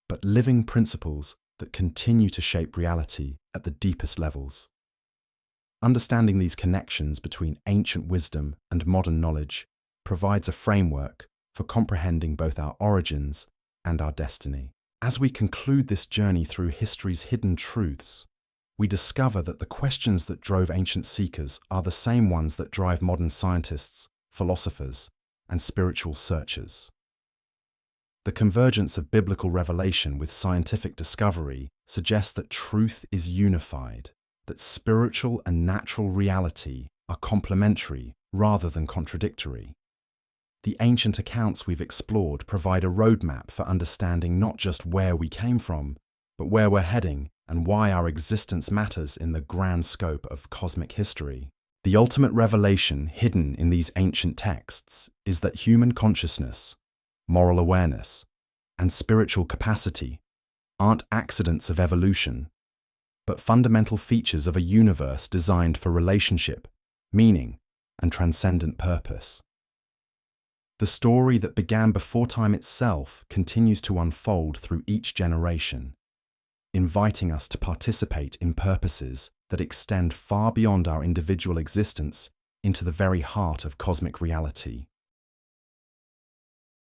but living principles that continue to shape reality at the deepest levels. Understanding these connections between ancient wisdom and modern knowledge provides a framework for comprehending both our origins and our destiny. As we conclude this journey through history's hidden truths, we discover that the questions that drove ancient seekers are the same ones that drive modern scientists, philosophers, and spiritual searchers. The convergence of biblical revelation with scientific discovery suggests that truth is unified, that spiritual and natural reality are complementary rather than contradictory. The ancient accounts we've explored provide a roadmap for understanding not just where we came from, but where we're heading and why our existence matters in the grand scope of cosmic history. The ultimate revelation hidden in these ancient texts is that human consciousness, moral awareness, and spiritual capacity aren't accidents of evolution, but fundamental features of a universe designed for relationship, meaning, and transcendent purpose. The story that began before time itself continues to unfold through each generation, inviting us to participate in purposes that extend far beyond our individual existence into the very heart of cosmic reality.